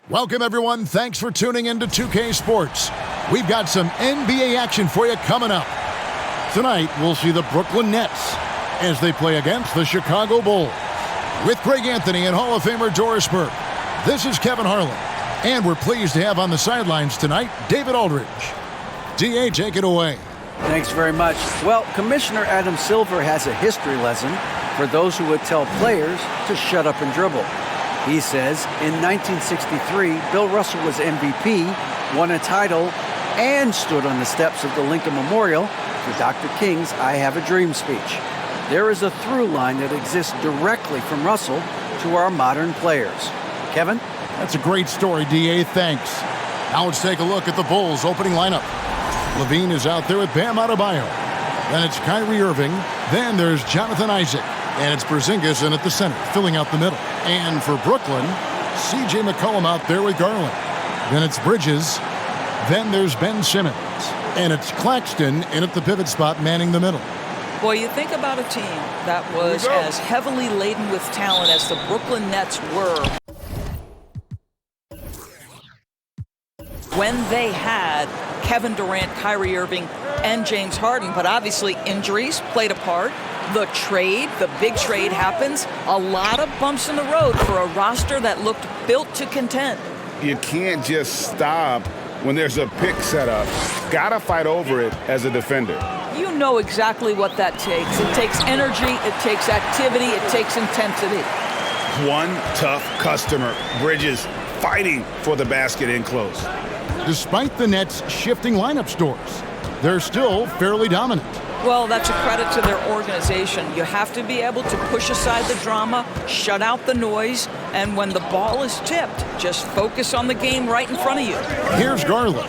Welcome, everyone. Thanks for tuning in to 2K Sports. We've got some NBA action for you coming up. Tonight, we'll see the Brooklyn Nets as they play against the Chicago Bulls. With Greg Anthony and Hall of Famer Doris Burke, this is Kevin Harlan. And we're pleased to have on the sidelines tonight, David Aldridge. DA, take it away. Thanks very much. Well, Commissioner Adam Silver has a history lesson for those who would tell players to shut up and dribble. He says in 1963, Bill Russell was MVP, won a title, and stood on the steps of the Lincoln Memorial for Dr. King's I Have a Dream speech. There is a through line that exists directly from Russell to our modern players. Kevin? That's a great story, DA. Thanks. Now let's take a look at the Bulls' opening lineup. Levine is out there with Bam Adebayo. Then it's Kyrie Irving. Then there's Jonathan Isaac. And it's Porzingis in at the center, filling out the middle. And for Brooklyn, C.J. McCollum out there with Garland. Then it's Bridges. Then there's Ben Simmons. And it's Claxton in at the pivot spot, manning the middle. Boy, you think about a team that was as heavily laden with talent as the Brooklyn Nets were when they had Kevin Durant, Kyrie Irving, and James Harden. But obviously injuries played a part. The big trade happens. A lot of bumps in the road for a roster that looked built to contend. You can't just stop when there's a pick set up. Gotta fight over it as a defender. You know exactly what that takes. It takes energy, it takes activity, it takes intensity. One tough customer, Bridges, fighting for the basket in close. Despite the Nets' shifting lineup stores, they're still fairly dominant. Well, that's a credit to their organization. You have to be able to push aside the drama, shut out the noise, and when the ball is tipped, just focus on the game right in front of you. Here's Garland,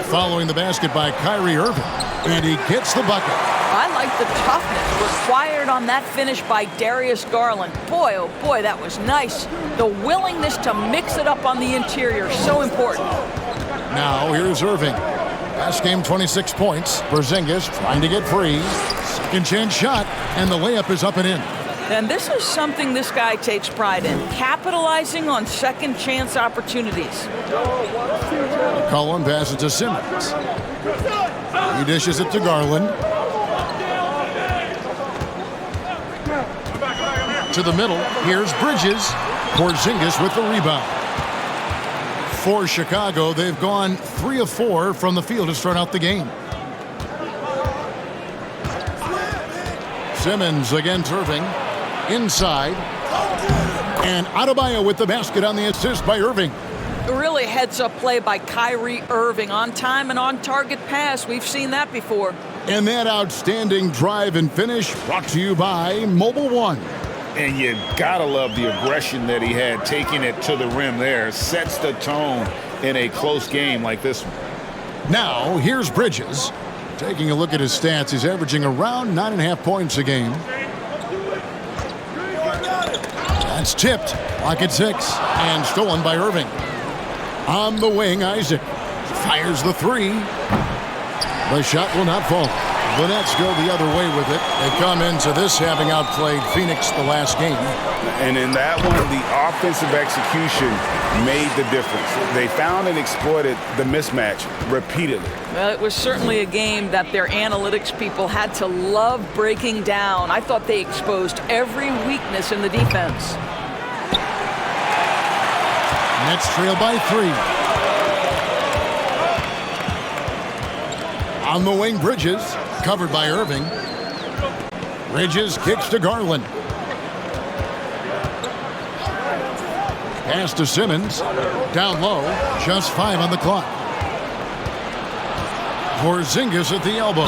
following the basket by Kyrie Irving, and he gets the bucket. I like the toughness required on that finish by Darius Garland. Boy, oh boy, that was nice. The willingness to mix it up on the interior, so important. Now, here's Irving. Last game, 26 points. Porzingis trying to get free. Second chance shot, and the layup is up and in. And this is something this guy takes pride in, capitalizing on second chance opportunities. Cullen passes to Simmons. He dishes it to Garland. To the middle, here's Bridges. Porzingis with the rebound. For Chicago, they've gone 3 of 4 from the field to start out the game. Simmons against Irving. Inside. And Adebayo with the basket on the assist by Irving. Really heads-up play by Kyrie Irving. On time and on target pass. We've seen that before. And that outstanding drive and finish brought to you by Mobile One. And you gotta love the aggression that he had, taking it to the rim there. Sets the tone in a close game like this one. Now, here's Bridges. Taking a look at his stats, he's averaging around 9.5 points a game. That's tipped, lock at 6, and stolen by Irving. On the wing, Isaac fires the 3. The shot will not fall. The Nets go the other way with it. They come into this having outplayed Phoenix the last game. And in that one, the offensive execution made the difference. They found and exploited the mismatch repeatedly. Well, it was certainly a game that their analytics people had to love breaking down. I thought they exposed every weakness in the defense. Nets trail by 3. On the wing, Bridges. Covered by Irving. Bridges kicks to Garland. Pass to Simmons. Down low. Just 5 on the clock. Porzingis at the elbow.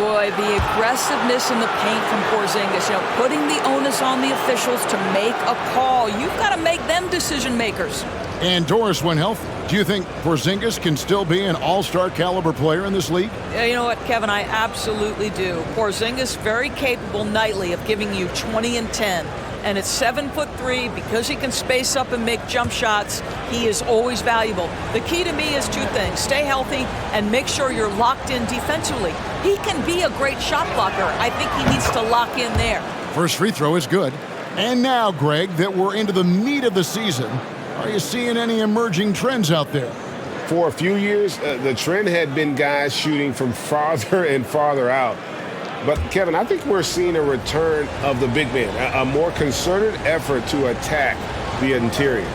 Boy, the aggressiveness in the paint from Porzingis. Putting the onus on the officials to make a call. You've got to make them decision makers. And Doris, when healthy, do you think Porzingis can still be an all-star caliber player in this league? Yeah, you know what, Kevin? I absolutely do. Porzingis very capable nightly of giving you 20 and 10. And at 7'3", because he can space up and make jump shots, he is always valuable. The key to me is 2 things. Stay healthy and make sure you're locked in defensively. He can be a great shot blocker. I think he needs to lock in there. First free throw is good. And now, Greg, that we're into the meat of the season, Are you seeing any emerging trends out there? For a few years, the trend had been guys shooting from farther and farther out. But, Kevin, I think we're seeing a return of the big man, a more concerted effort to attack the interior.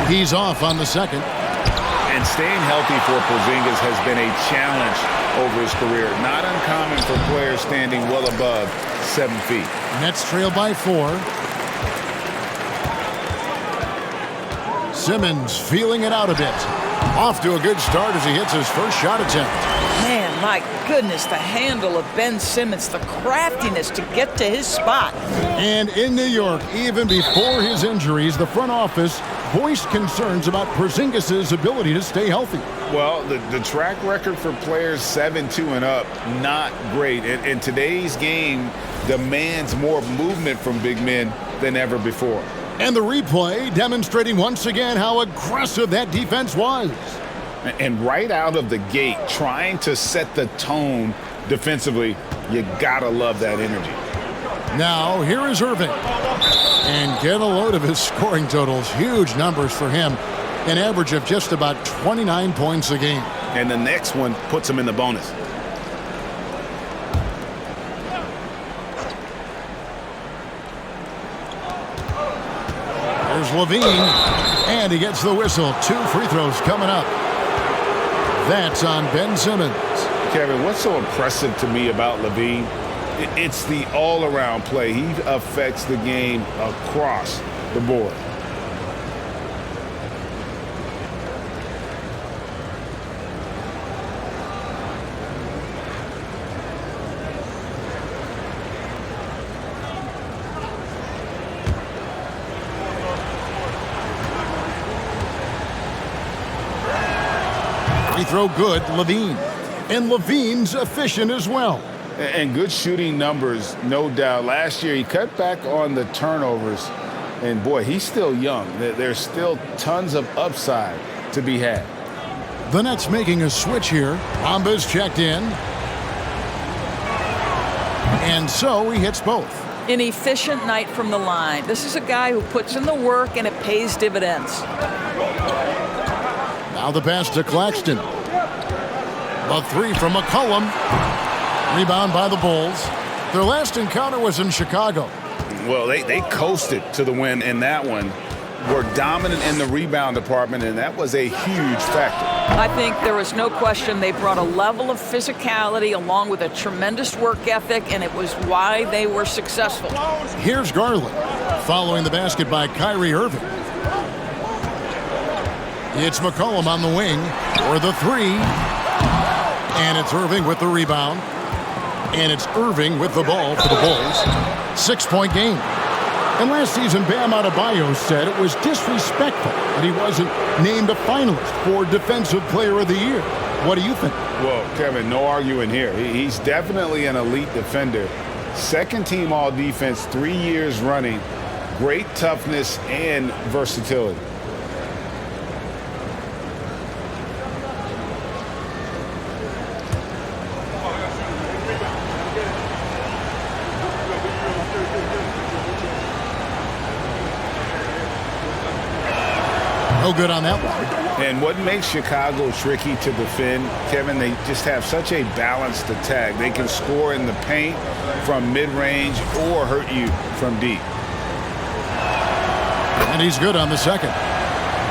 He's off on the second. And staying healthy for Porzingis has been a challenge over his career. Not uncommon for players standing well above 7 feet. Nets trail by 4. Simmons feeling it out a bit. Off to a good start as he hits his first shot attempt. Man, my goodness, the handle of Ben Simmons, the craftiness to get to his spot. And in New York, even before his injuries, the front office voiced concerns about Porzingis' ability to stay healthy. Well, the track record for players 7-2 and up, not great. And today's game demands more movement from big men than ever before. And the replay demonstrating once again how aggressive that defense was. And right out of the gate, trying to set the tone defensively, you gotta love that energy. Now, here is Irving. And get a load of his scoring totals. Huge numbers for him. An average of just about 29 points a game. And the next one puts him in the bonus. There's Levine. And he gets the whistle. 2 free throws coming up. That's on Ben Simmons. Kevin, what's so impressive to me about Levine? It's the all-around play. He affects the game across the board. Free throw good, Levine. And Levine's efficient as well. And good shooting numbers, no doubt. Last year, he cut back on the turnovers. And, boy, he's still young. There's still tons of upside to be had. The Nets making a switch here. Bamba's checked in. And so he hits both. An efficient night from the line. This is a guy who puts in the work and it pays dividends. Now the pass to Claxton. A 3 from McCollum. Rebound by the Bulls. Their last encounter was in Chicago. Well, they coasted to the win in that one. Were dominant in the rebound department, and that was a huge factor. I think there was no question they brought a level of physicality along with a tremendous work ethic, and it was why they were successful. Here's Garland, following the basket by Kyrie Irving. It's McCollum on the wing for the 3. And it's Irving with the rebound. And it's Irving with the ball for the Bulls. 6-point game. And last season, Bam Adebayo said it was disrespectful that he wasn't named a finalist for Defensive Player of the Year. What do you think? Well, Kevin, no arguing here. He's definitely an elite defender. Second team all defense, 3 years running. Great toughness and versatility. No good on that one. And what makes Chicago tricky to defend, Kevin, they just have such a balanced attack. They can score in the paint from mid-range or hurt you from deep. And he's good on the second.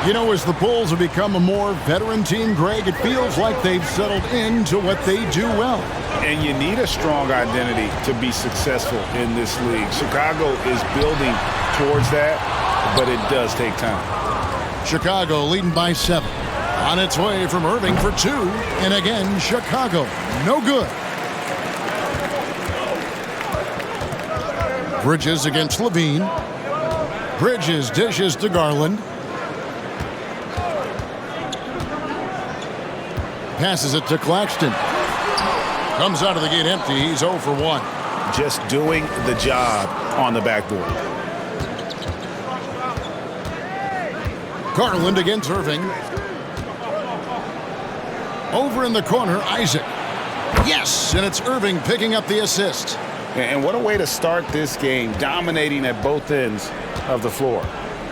You know, as the Bulls have become a more veteran team, Greg, it feels like they've settled into what they do well. And you need a strong identity to be successful in this league. Chicago is building towards that, but it does take time. Chicago leading by 7. On its way from Irving for 2. And again, Chicago, no good. Bridges against Levine. Bridges dishes to Garland. Passes it to Claxton. Comes out of the gate empty. He's 0 for 1. Just doing the job on the backboard. Garland against Irving. Over in the corner, Isaac. Yes, and it's Irving picking up the assist. And what a way to start this game, dominating at both ends of the floor.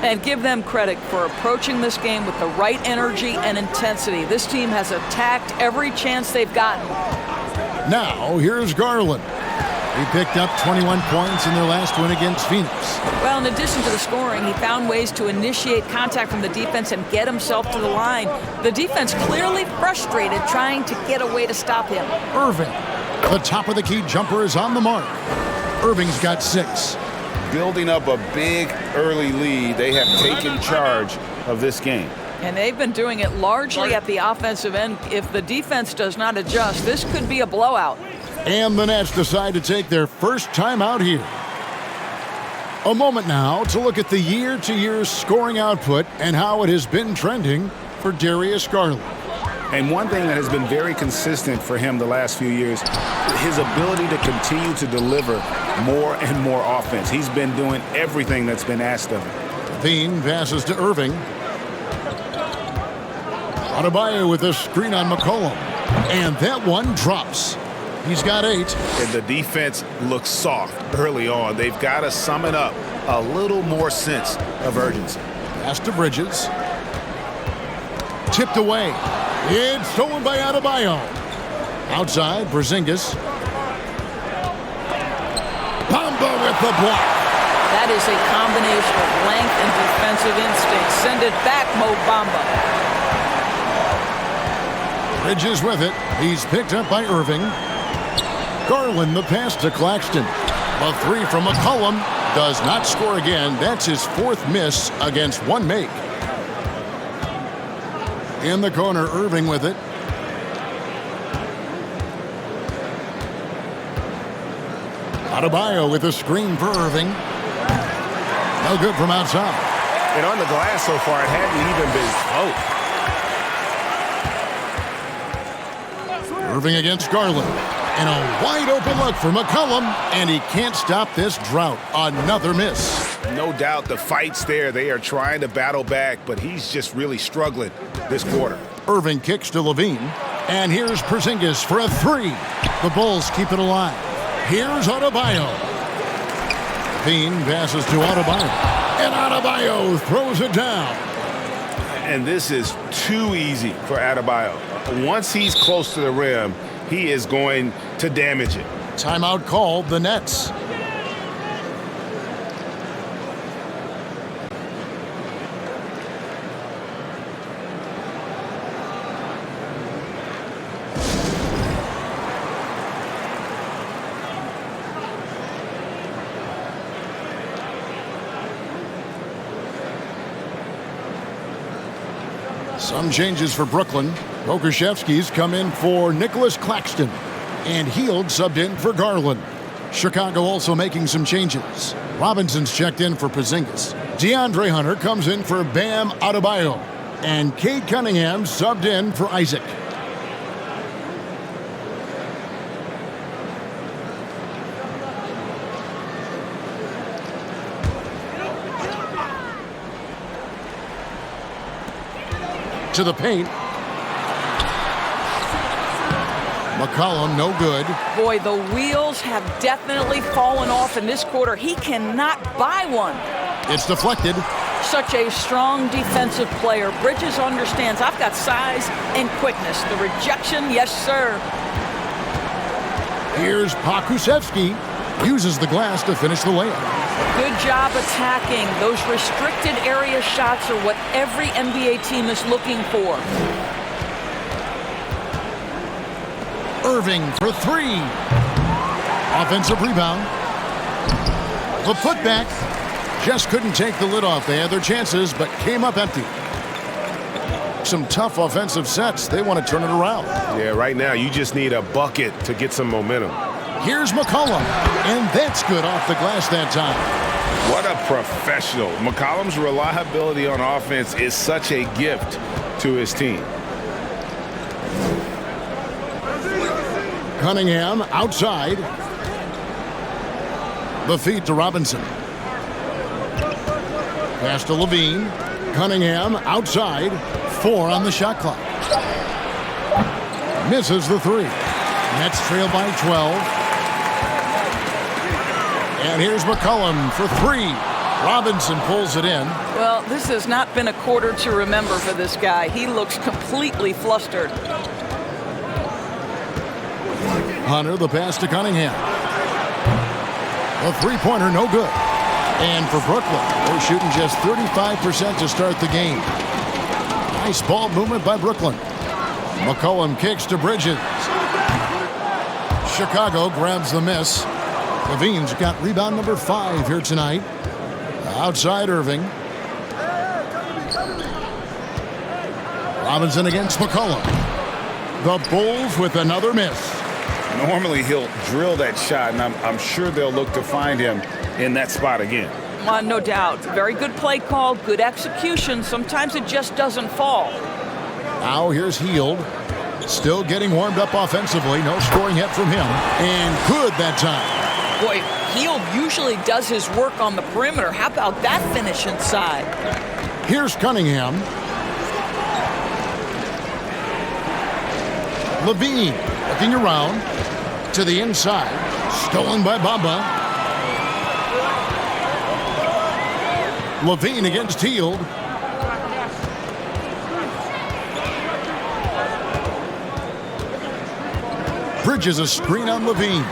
And give them credit for approaching this game with the right energy and intensity. This team has attacked every chance they've gotten. Now, here's Garland. He picked up 21 points in their last win against Phoenix. Well, in addition to the scoring, he found ways to initiate contact from the defense and get himself to the line. The defense clearly frustrated trying to get a way to stop him. Irving, the top of the key jumper is on the mark. Irving's got 6. Building up a big early lead, they have taken charge of this game. And they've been doing it largely at the offensive end. If the defense does not adjust, this could be a blowout. And the Nets decide to take their first time out here. A moment now to look at the year-to-year scoring output and how it has been trending for Darius Garland. And one thing that has been very consistent for him the last few years, his ability to continue to deliver more and more offense. He's been doing everything that's been asked of him. Levine passes to Irving. Adebayo with a screen on McCollum. And that one drops. He's got 8. And the defense looks soft early on. They've got to sum it up. A little more sense of urgency. Pass to Bridges. Tipped away. It's stolen by Adebayo. Outside, Porzingis. Bamba with the block. That is a combination of length and defensive instinct. Send it back, Mo Bamba. Bridges with it. He's picked up by Irving. Garland the pass to Claxton. A 3 from McCollum. Does not score again. That's his 4th miss against 1 make. In the corner, Irving with it. Adebayo with a screen for Irving. No good from outside. And on the glass so far, it hadn't even been close. Irving against Garland. And a wide open look for McCollum. And he can't stop this drought. Another miss. No doubt the fight's there. They are trying to battle back, but he's just really struggling this quarter. Irving kicks to Levine. And here's Porzingis for a 3. The Bulls keep it alive. Here's Adebayo. Levine passes to Adebayo. And Adebayo throws it down. And this is too easy for Adebayo. Once he's close to the rim, he is going to damage it. Timeout called, the Nets. Some changes for Brooklyn. Pokusevski's come in for Nicholas Claxton. And Hield subbed in for Garland. Chicago also making some changes. Robinson's checked in for Porzingis. DeAndre Hunter comes in for Bam Adebayo. And Cade Cunningham subbed in for Isaac. To the paint. McCollum, no good. Boy, the wheels have definitely fallen off in this quarter. He cannot buy one. It's deflected. Such a strong defensive player. Bridges understands I've got size and quickness. The rejection, yes, sir. Here's Pokusevski. Uses the glass to finish the layup. Good job attacking. Those restricted area shots are what every NBA team is looking for. Irving for 3. Offensive rebound. The putback. Just couldn't take the lid off. They had their chances, but came up empty. Some tough offensive sets. They want to turn it around. Yeah, right now you just need a bucket to get some momentum. Here's McCollum, and that's good off the glass that time. What a professional. McCollum's reliability on offense is such a gift to his team. Cunningham outside. The feed to Robinson. Pass to Levine. Cunningham outside. 4 on the shot clock. Misses the 3. Nets trail by 12. And here's McCollum for 3. Robinson pulls it in. Well, this has not been a quarter to remember for this guy. He looks completely flustered. Hunter, the pass to Cunningham. A three-pointer, no good. And for Brooklyn, they're shooting just 35% to start the game. Nice ball movement by Brooklyn. McCollum kicks to Bridges. Chicago grabs the miss. Levine's got rebound number 5 here tonight. Outside Irving. Robinson against McCollum. The Bulls with another miss. Normally he'll drill that shot, and I'm sure they'll look to find him in that spot again. No doubt. Very good play call, good execution. Sometimes it just doesn't fall. Now here's Hield. Still getting warmed up offensively. No scoring yet from him. And good that time. Boy, Hield usually does his work on the perimeter. How about that finish inside? Here's Cunningham. Levine looking around to the inside. Stolen by Bamba. Levine against Hield. Bridges a screen on Levine.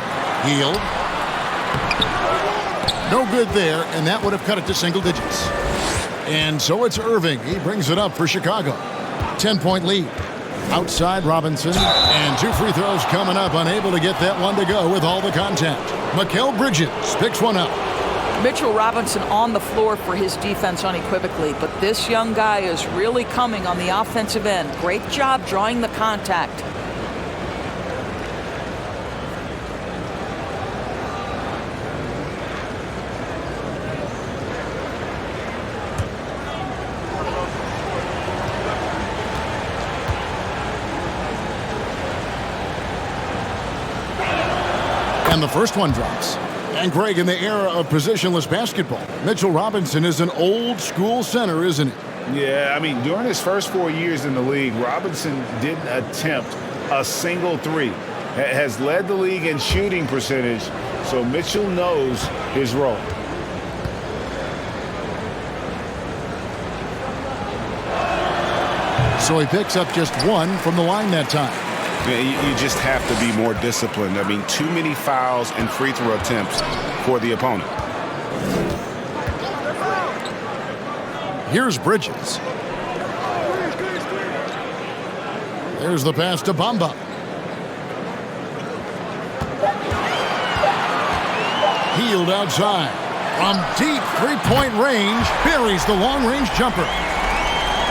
Hield. No good there, and that would have cut it to single digits. And so it's Irving. He brings it up for Chicago. 10-point lead. Outside Robinson, and 2 free throws coming up, unable to get that one to go with all the contact. Mikal Bridges picks one up. Mitchell Robinson on the floor for his defense unequivocally, but this young guy is really coming on the offensive end. Great job drawing the contact. And the first one drops. And Greg, in the era of positionless basketball, Mitchell Robinson is an old school center, isn't he? Yeah, I mean, during his first 4 years in the league, Robinson didn't attempt a single three. Has led the league in shooting percentage, so Mitchell knows his role. So he picks up just 1 from the line that time. You just have to be more disciplined. I mean, too many fouls and free throw attempts for the opponent. Here's Bridges. There's the pass to Bamba. Hield outside. From deep three-point range, buries the long-range jumper.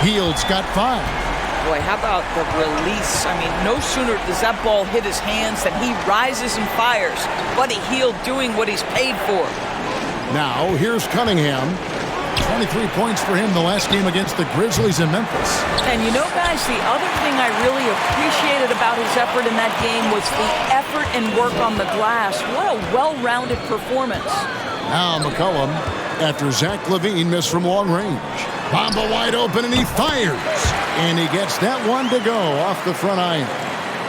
Hield's got 5. Boy, how about the release? I mean, no sooner does that ball hit his hands than he rises and fires. Buddy Hield doing what he's paid for. Now, here's Cunningham. 23 points for him the last game against the Grizzlies in Memphis. And you know, guys, the other thing I really appreciated about his effort in that game was the effort and work on the glass. What a well-rounded performance. Now McCollum, after Zach LaVine missed from long range. Bamba wide open, and he fires. And he gets that one to go off the front iron.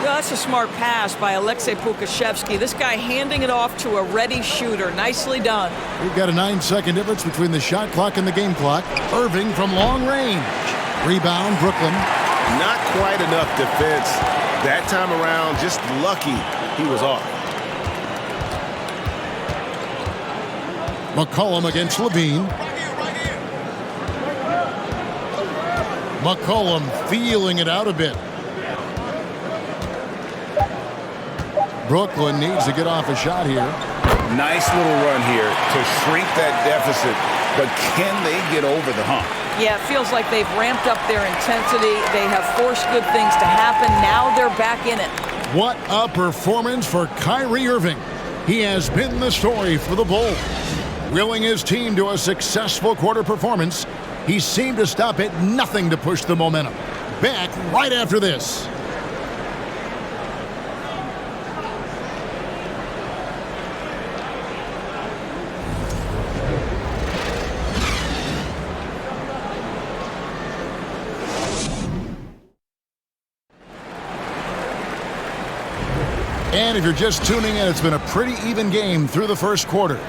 Well, that's a smart pass by Alexei Pukashevsky. This guy handing it off to a ready shooter. Nicely done. We've got a 9-second difference between the shot clock and the game clock. Irving from long range. Rebound, Brooklyn. Not quite enough defense that time around. Just lucky he was off. McCollum against Levine. McCollum feeling it out a bit. Brooklyn needs to get off a shot here. Nice little run here to shrink that deficit, but can they get over the hump? Yeah, it feels like they've ramped up their intensity. They have forced good things to happen. Now they're back in it. What a performance for Kyrie Irving. He has been the story for the Bulls. Willing his team to a successful quarter performance, he seemed to stop at nothing to push the momentum. Back right after this. And if you're just tuning in, it's been a pretty even game through the first quarter.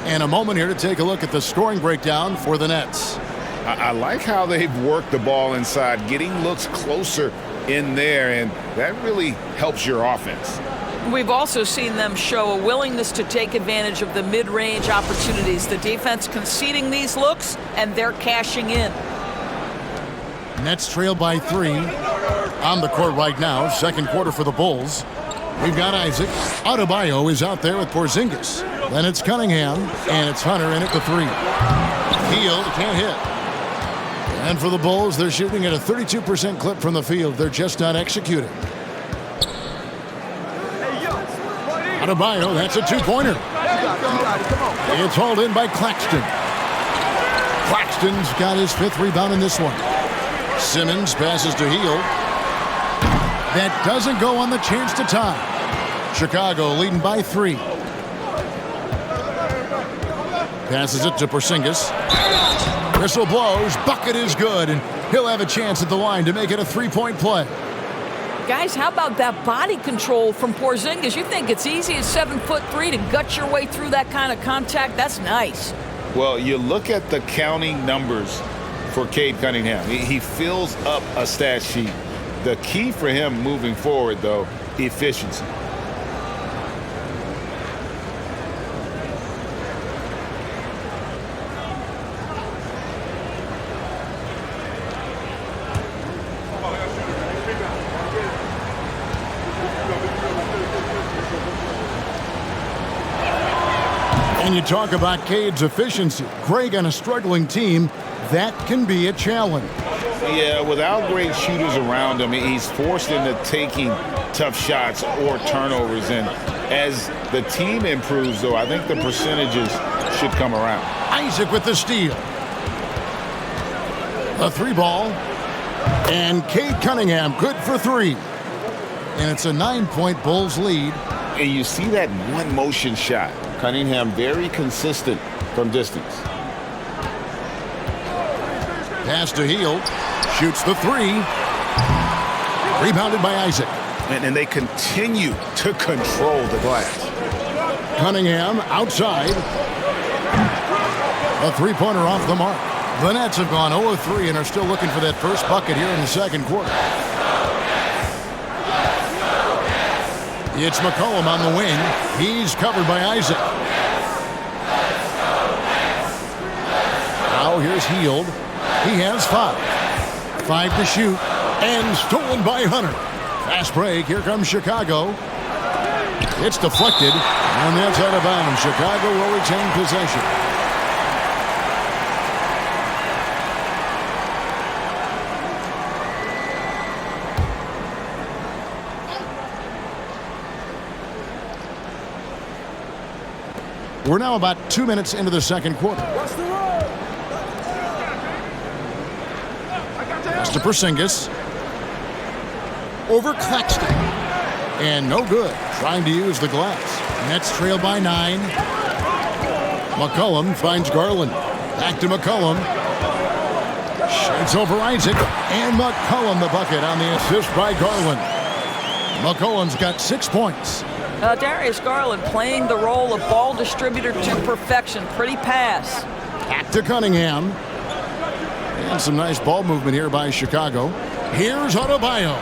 And a moment here to take a look at the scoring breakdown for the Nets. I like how they've worked the ball inside, getting looks closer in there, and that really helps your offense. We've also seen them show a willingness to take advantage of the mid-range opportunities. The defense conceding these looks, and they're cashing in. Nets trail by 3. On the court right now, second quarter for the Bulls. We've got Isaac. Adebayo is out there with Porzingis. Then it's Cunningham, and it's Hunter in at the 3. Hield can't hit. And for the Bulls, they're shooting at a 32% clip from the field. They're just not executing. Adebayo, that's a two-pointer. It's hauled in by Claxton. Claxton's got his 5th rebound in this one. Simmons passes to Hield. That doesn't go on the chance to tie. Chicago leading by 3. Passes it to Porzingis. Whistle blows. Bucket is good, and he'll have a chance at the line to make it a 3-point play. Guys, how about that body control from Porzingis? You think it's easy at 7'3" to gut your way through that kind of contact? That's nice. Well, you look at the counting numbers for Cade Cunningham. He fills up a stat sheet. The key for him moving forward, though, efficiency. And you talk about Cade's efficiency. Greg, on a struggling team, that can be a challenge. Yeah, without great shooters around him, he's forced into taking tough shots or turnovers. And as the team improves, though, I think the percentages should come around. Isaac with the steal. A 3-ball. And Cade Cunningham good for 3. And it's a 9-point Bulls lead. And you see that one motion shot. Cunningham very consistent from distance. Pass to Hield. Shoots the 3. Rebounded by Isaac. And they continue to control the glass. Cunningham outside. A 3-pointer off the mark. The Nets have gone 0-3 and are still looking for that first bucket here in the second quarter. It's McCollum on the wing. He's covered by Isaac. Now here's Hield. He has 5. 5 to shoot. And stolen by Hunter. Fast break. Here comes Chicago. It's deflected. And that's out of bounds. Chicago will retain possession. We're now about 2 minutes into the second quarter. Pass to Porzingis. Over Claxton. And no good. Trying to use the glass. Nets trail by 9. McCollum finds Garland. Back to McCollum. Shades over Isaac. And McCollum the bucket on the assist by Garland. McCollum's got 6 points. Darius Garland playing the role of ball distributor to perfection. Pretty pass. Back to Cunningham. And some nice ball movement here by Chicago. Here's Adebayo.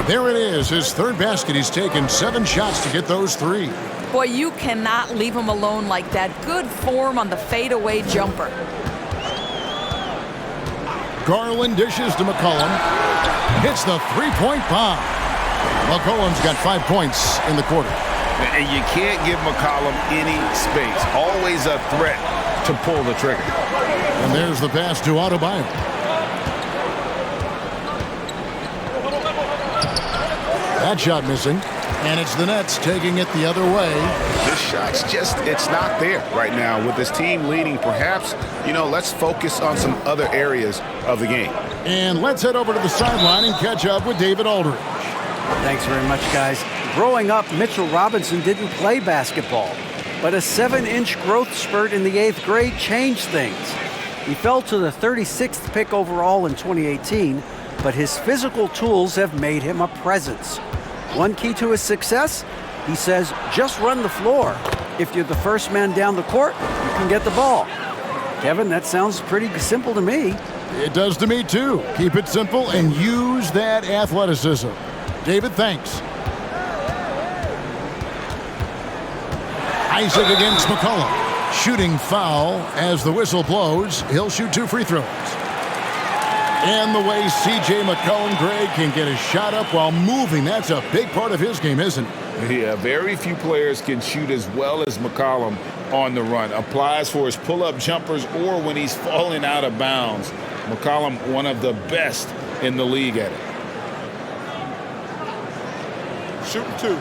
There it is, his 3rd basket. He's taken 7 shots to get those 3. Boy, you cannot leave him alone like that. Good form on the fadeaway jumper. Garland dishes to McCollum. Hits the 3-point bomb. McCollum's got 5 points in the quarter. And you can't give McCollum any space. Always a threat to pull the trigger. And there's the pass to Adebayo. That shot missing. And it's the Nets taking it the other way. This shot's just, it's not there right now. With this team leading, perhaps, let's focus on some other areas of the game. And let's head over to the sideline and catch up with David Aldridge. Thanks very much, guys. Growing up, Mitchell Robinson didn't play basketball, but a 7-inch growth spurt in the 8th grade changed things. He fell to the 36th pick overall in 2018, but his physical tools have made him a presence. One key to his success, he says, just run the floor. If you're the first man down the court, you can get the ball. Kevin, that sounds pretty simple to me. It does to me, too. Keep it simple and use that athleticism. David, thanks. Isaac against McCollum. Shooting foul as the whistle blows. He'll shoot 2 free throws. And the way C.J. McCollum, Greg, can get his shot up while moving, that's a big part of his game, isn't it? Yeah, very few players can shoot as well as McCollum on the run. Applies for his pull-up jumpers or when he's falling out of bounds. McCollum, one of the best in the league at it. Shooting 2.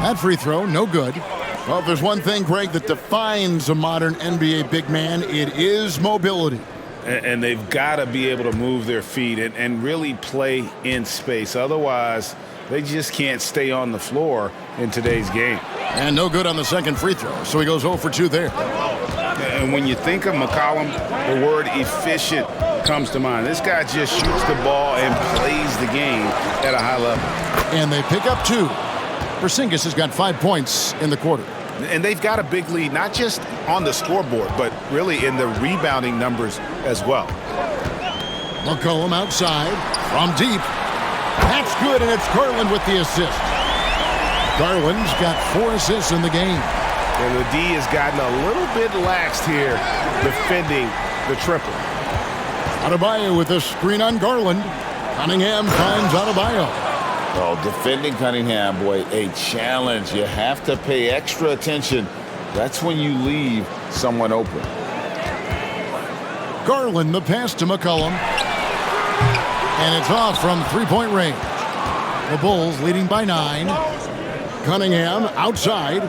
That free throw, no good. Well, if there's one thing, Greg, that defines a modern NBA big man, it is mobility. And they've got to be able to move their feet and really play in space. Otherwise, they just can't stay on the floor in today's game. And no good on the second free throw, so he goes 0 for 2 there. And when you think of McCollum, the word efficient comes to mind. This guy just shoots the ball and plays the game at a high level. And they pick up 2. Porzingis has got 5 points in the quarter. And they've got a big lead, not just on the scoreboard, but really in the rebounding numbers as well. McCollum outside from deep. That's good, and it's Garland with the assist. Garland's got 4 assists in the game. And the D has gotten a little bit laxed here defending the triple. Adebayo with a screen on Garland. Cunningham finds Adebayo. Oh, defending Cunningham, boy, a challenge. You have to pay extra attention. That's when you leave someone open. Garland, the pass to McCollum. And it's off from three-point range. The Bulls leading by 9. Cunningham outside.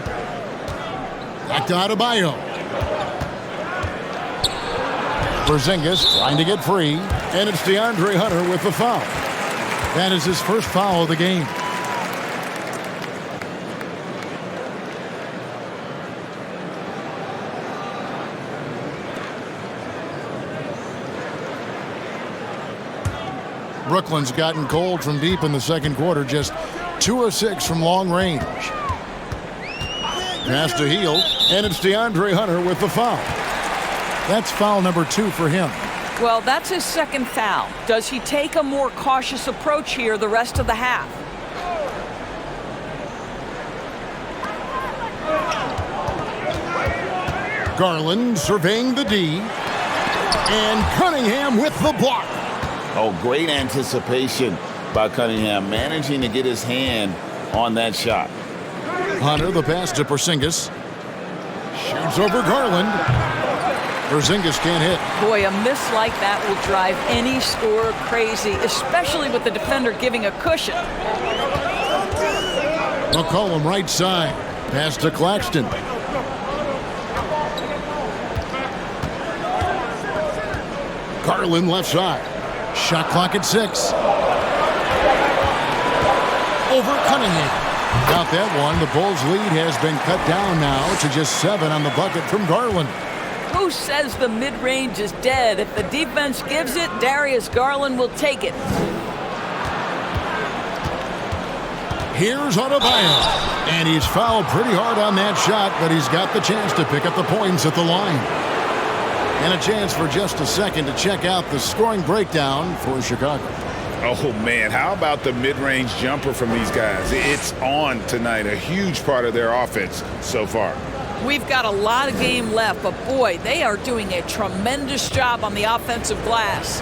Back to Adebayo. Porzingis trying to get free. And it's DeAndre Hunter with the foul. That is his first foul of the game. Brooklyn's gotten cold from deep in the second quarter, just 2 of 6 from long range. Pass to Heel, and it's DeAndre Hunter with the foul. That's foul number 2 for him. Well, that's his second foul. Does he take a more cautious approach here the rest of the half? Garland surveying the D. And Cunningham with the block. Oh, great anticipation by Cunningham, managing to get his hand on that shot. Hunter, the pass to Porzingis. Shoots over Garland. Porzingis can't hit. Boy, a miss like that will drive any scorer crazy, especially with the defender giving a cushion. McCollum right side. Pass to Claxton. Garland left side. Shot clock at 6. Over Cunningham. Got that one. The Bulls' lead has been cut down now to just 7 on the bucket from Garland. Who says the mid-range is dead? If the defense gives it, Darius Garland will take it. Here's Adebayo. And he's fouled pretty hard on that shot, but he's got the chance to pick up the points at the line. And a chance for just a second to check out the scoring breakdown for Chicago. Oh, man, how about the mid-range jumper from these guys? It's on tonight, a huge part of their offense so far. We've got a lot of game left, but boy, they are doing a tremendous job on the offensive glass.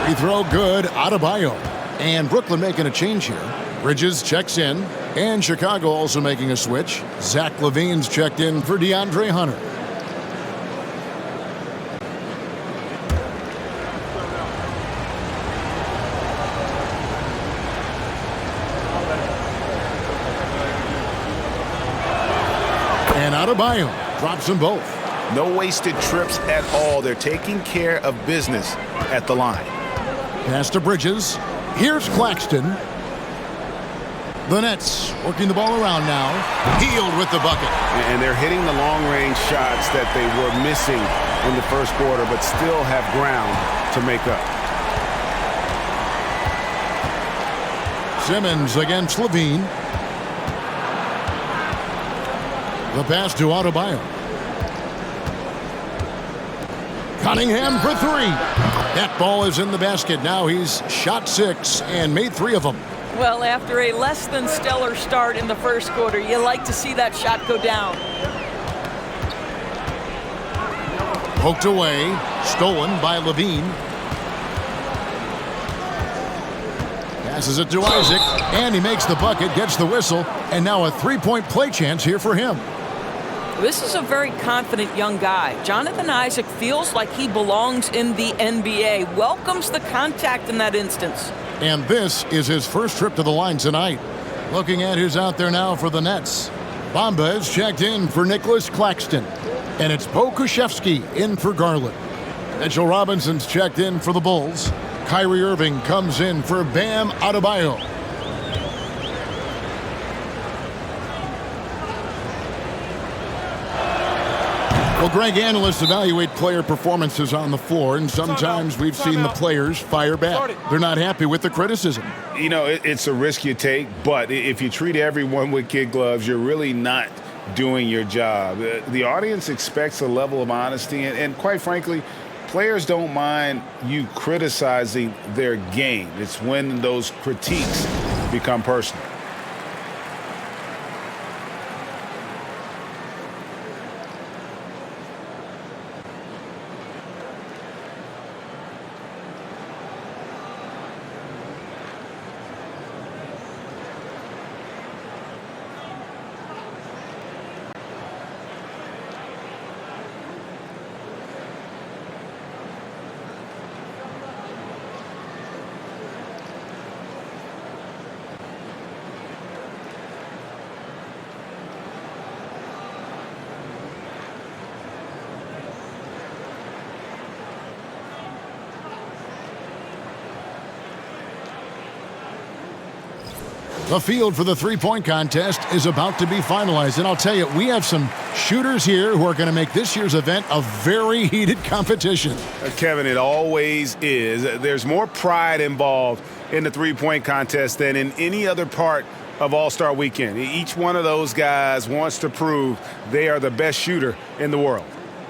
Free throw good, Adebayo. And Brooklyn making a change here. Bridges checks in, and Chicago also making a switch. Zach LaVine's checked in for DeAndre Hunter. And Adebayo drops them both. No wasted trips at all. They're taking care of business at the line. Pass to Bridges. Here's Claxton. The Nets working the ball around now. Healed with the bucket. And they're hitting the long-range shots that they were missing in the first quarter, but still have ground to make up. Simmons against Levine. The pass to Adebayo. Cunningham for three. That ball is in the basket. Now he's shot 6 and made 3 of them. Well, after a less than stellar start in the first quarter, you like to see that shot go down. Poked away. Stolen by Levine. Passes it to Isaac, and he makes the bucket, gets the whistle, and now a three-point play chance here for him. This is a very confident young guy. Jonathan Isaac feels like he belongs in the NBA, welcomes the contact in that instance. And this is his first trip to the line tonight. Looking at who's out there now for the Nets. Bamba is checked in for Nicholas Claxton, and it's Pokuševski in for Garland. Mitchell Robinson's checked in for the Bulls. Kyrie Irving comes in for Bam Adebayo. Well, Greg, analysts evaluate player performances on the floor, and sometimes we've seen the players fire back. They're not happy with the criticism. You know, it's a risk you take, but if you treat everyone with kid gloves, you're really not doing your job. The audience expects a level of honesty, and quite frankly, players don't mind you criticizing their game. It's when those critiques become personal. The field for the three-point contest is about to be finalized. And I'll tell you, we have some shooters here who are going to make this year's event a very heated competition. Kevin, it always is. There's more pride involved in the three-point contest than in any other part of All-Star Weekend. Each one of those guys wants to prove they are the best shooter in the world.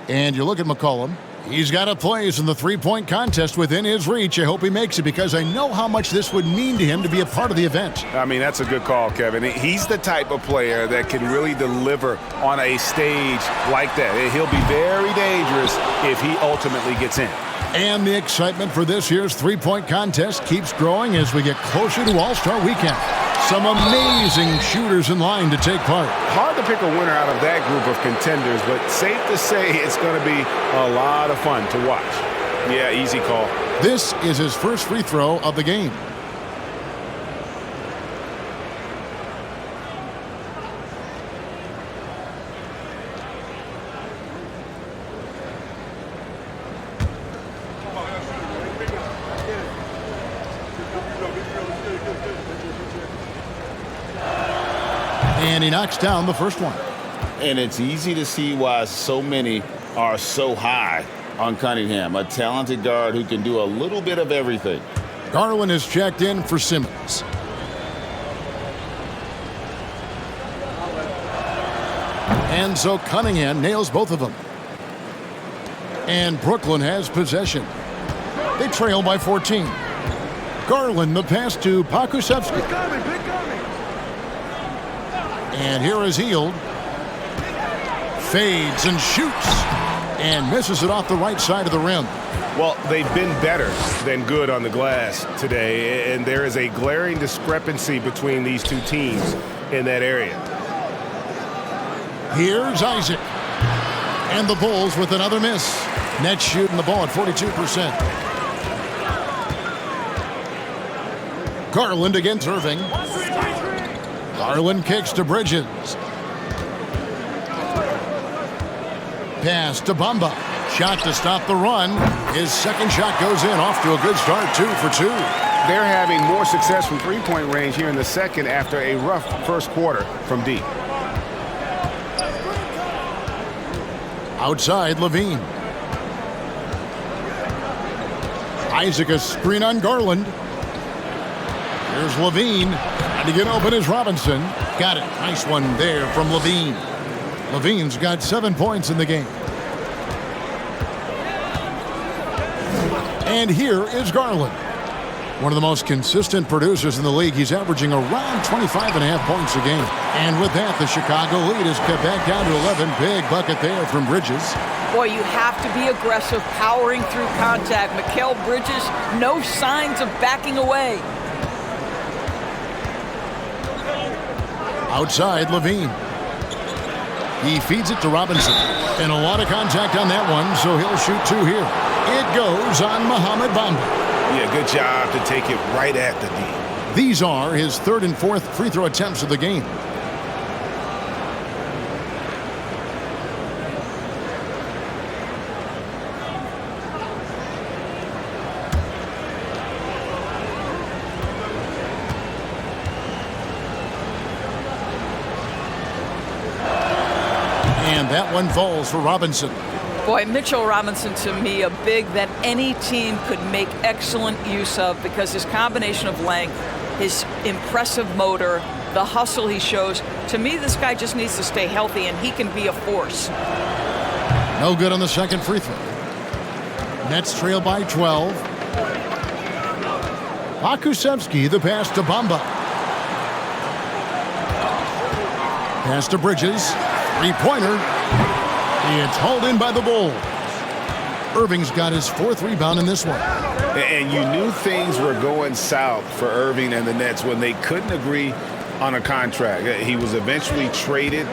And you look at McCollum. He's got a place in the three-point contest within his reach. I hope he makes it because I know how much this would mean to him to be a part of the event. I mean, that's a good call, Kevin. He's the type of player that can really deliver on a stage like that. He'll be very dangerous if he ultimately gets in. And the excitement for this year's three-point contest keeps growing as we get closer to All-Star Weekend. Some amazing shooters in line to take part. Hard to pick a winner out of that group of contenders, but safe to say it's going to be a lot of fun to watch. Yeah, easy call. This is his first free throw of the game. And he knocks down the first one. And it's easy to see why so many are so high on Cunningham, a talented guard who can do a little bit of everything. Garland is checked in for Simmons. And so Cunningham nails both of them. And Brooklyn has possession. They trail by 14. Garland, the pass to Pokuševski. And here is Hield. Fades and shoots. And misses it off the right side of the rim. Well, they've been better than good on the glass today, and there is a glaring discrepancy between these two teams in that area. Here's Isaac. And the Bulls with another miss. Nets shooting the ball at 42%. Garland against Irving. Garland kicks to Bridges. Pass to Bamba. Shot to stop the run. His second shot goes in, off to a good start, 2 for 2. they're having more success from three-point range here in the second after a rough first quarter from deep. Outside, Levine. Isaac, a screen on Garland. Here's Levine. And to get open is Robinson. Got it. Nice one there from Levine. Levine's got 7 points in the game. And here is Garland. One of the most consistent producers in the league. He's averaging around 25.5 points a game. And with that, the Chicago lead is cut back down to 11. Big bucket there from Bridges. Boy, you have to be aggressive, powering through contact. Mikal Bridges, no signs of backing away. Outside, Levine. He feeds it to Robinson. And a lot of contact on that one, so he'll shoot two here. It goes on Mohamed Bamba. Yeah, good job to take it right at the D. These are his third and fourth free throw attempts of the game. And that one falls for Robinson. Boy, Mitchell Robinson, to me, a big that any team could make excellent use of because his combination of length, his impressive motor, the hustle he shows. To me, this guy just needs to stay healthy, and he can be a force. No good on the second free throw. Nets trail by 12. Pokusevski, the pass to Bamba. Pass to Bridges. Three-pointer. It's hauled in by the Bulls. Irving's got his fourth rebound in this one. And you knew things were going south for Irving and the Nets when they couldn't agree on a contract. He was eventually traded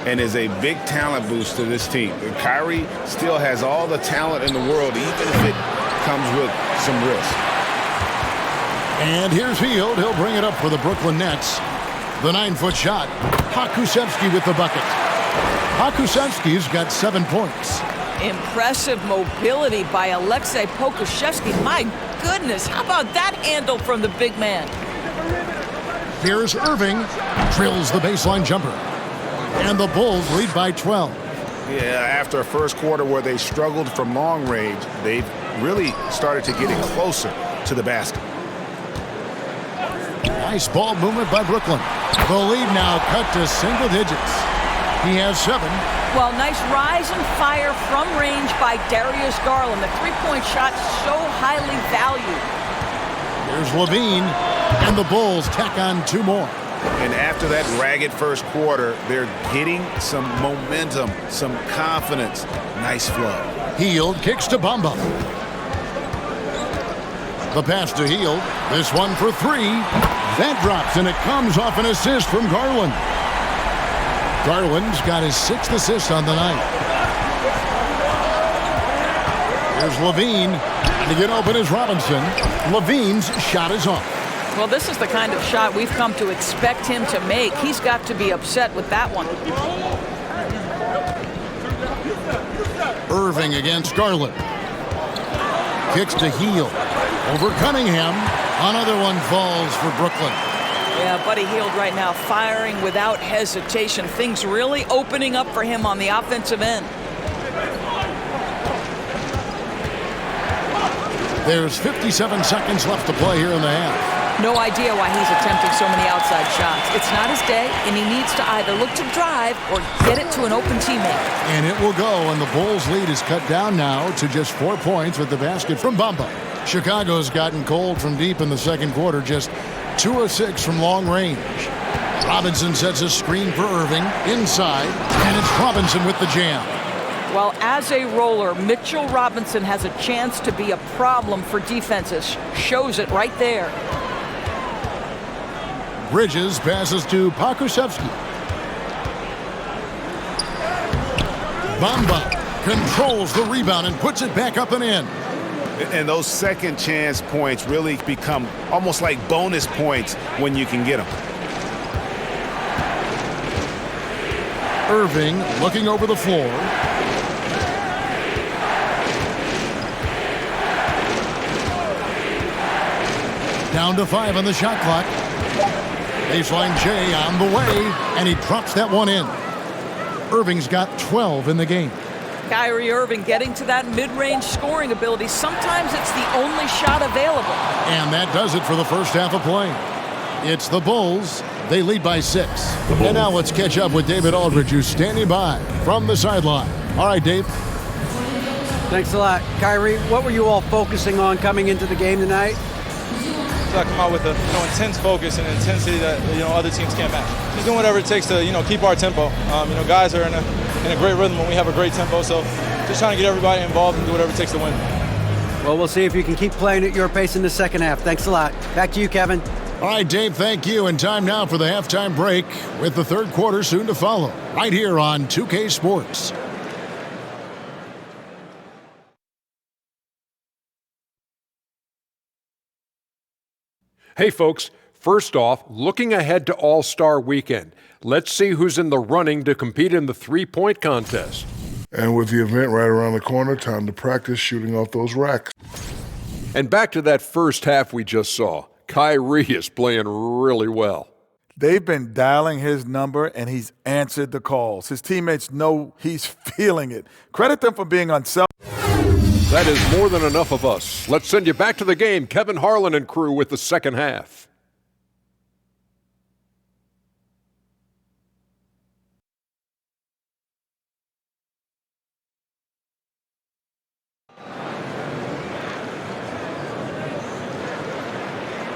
and is a big talent boost to this team. Kyrie still has all the talent in the world, even if it comes with some risk. And here's Hield. He'll bring it up for the Brooklyn Nets. The 9-foot shot. Pokusevski with the bucket. Pokusevski's got 7 points. Impressive mobility by Alexei Pokusevski. My goodness, how about that handle from the big man? Here's Irving. Drills the baseline jumper. And the Bulls lead by 12. Yeah, after a first quarter where they struggled from long range, they've really started to get it closer to the basket. Nice ball movement by Brooklyn. The lead now cut to single digits. He has 7. Well, nice rise and fire from range by Darius Garland. The three-point shot so highly valued. Here's Levine, and the Bulls tack on 2 more. And after that ragged first quarter, they're getting some momentum, some confidence. Nice flow. Hield kicks to Bamba. The pass to Hield. This one for 3. That drops, and it comes off an assist from Garland. Garland's got his 6th assist on the night. Here's Levine. And to get open is Robinson. Levine's shot is off. Well, this is the kind of shot we've come to expect him to make. He's got to be upset with that one. Irving against Garland. Kicks to Hield. Over Cunningham. Another one falls for Brooklyn. Yeah, Buddy Hield right now firing without hesitation. Things really opening up for him on the offensive end. There's 57 seconds left to play here in the half. No idea why he's attempting so many outside shots. It's not his day, and he needs to either look to drive or get it to an open teammate. And it will go, and the Bulls' lead is cut down now to just 4 points with the basket from Bamba. Chicago's gotten cold from deep in the second quarter, just 2 of 6 from long range. Robinson sets a screen for Irving inside, and it's Robinson with the jam. Well, as a roller, Mitchell Robinson has a chance to be a problem for defenses. Shows it right there. Bridges passes to Pokusevski. Bamba controls the rebound and puts it back up and in. And those second chance points really become almost like bonus points when you can get them. Irving looking over the floor. Down to 5 on the shot clock. Baseline J on the way, and he drops that one in. Irving's got 12 in the game. Kyrie Irving getting to that mid-range scoring ability. Sometimes it's the only shot available. And that does it for the first half of play. It's the Bulls. They lead by 6. And now let's catch up with David Aldridge, who's standing by from the sideline. All right, Dave. Thanks a lot. Kyrie, what were you all focusing on coming into the game tonight? So I come out with a intense focus and intensity that other teams can't match. Just doing whatever it takes to keep our tempo. Guys are in a great rhythm when we have a great tempo. So just trying to get everybody involved and do whatever it takes to win. Well, we'll see if you can keep playing at your pace in the second half. Thanks a lot. Back to you, Kevin. All right, Dave, thank you. And time now for the halftime break with the third quarter soon to follow. Right here on 2K Sports. Hey folks, first off, looking ahead to All-Star Weekend, let's see who's in the running to compete in the three-point contest. And with the event right around the corner, time to practice shooting off those racks. And back to that first half we just saw. Kyrie is playing really well. They've been dialing his number, and he's answered the calls. His teammates know he's feeling it. Credit them for being unselfish. That is more than enough of us. Let's send you back to the game. Kevin Harlan and crew with the second half.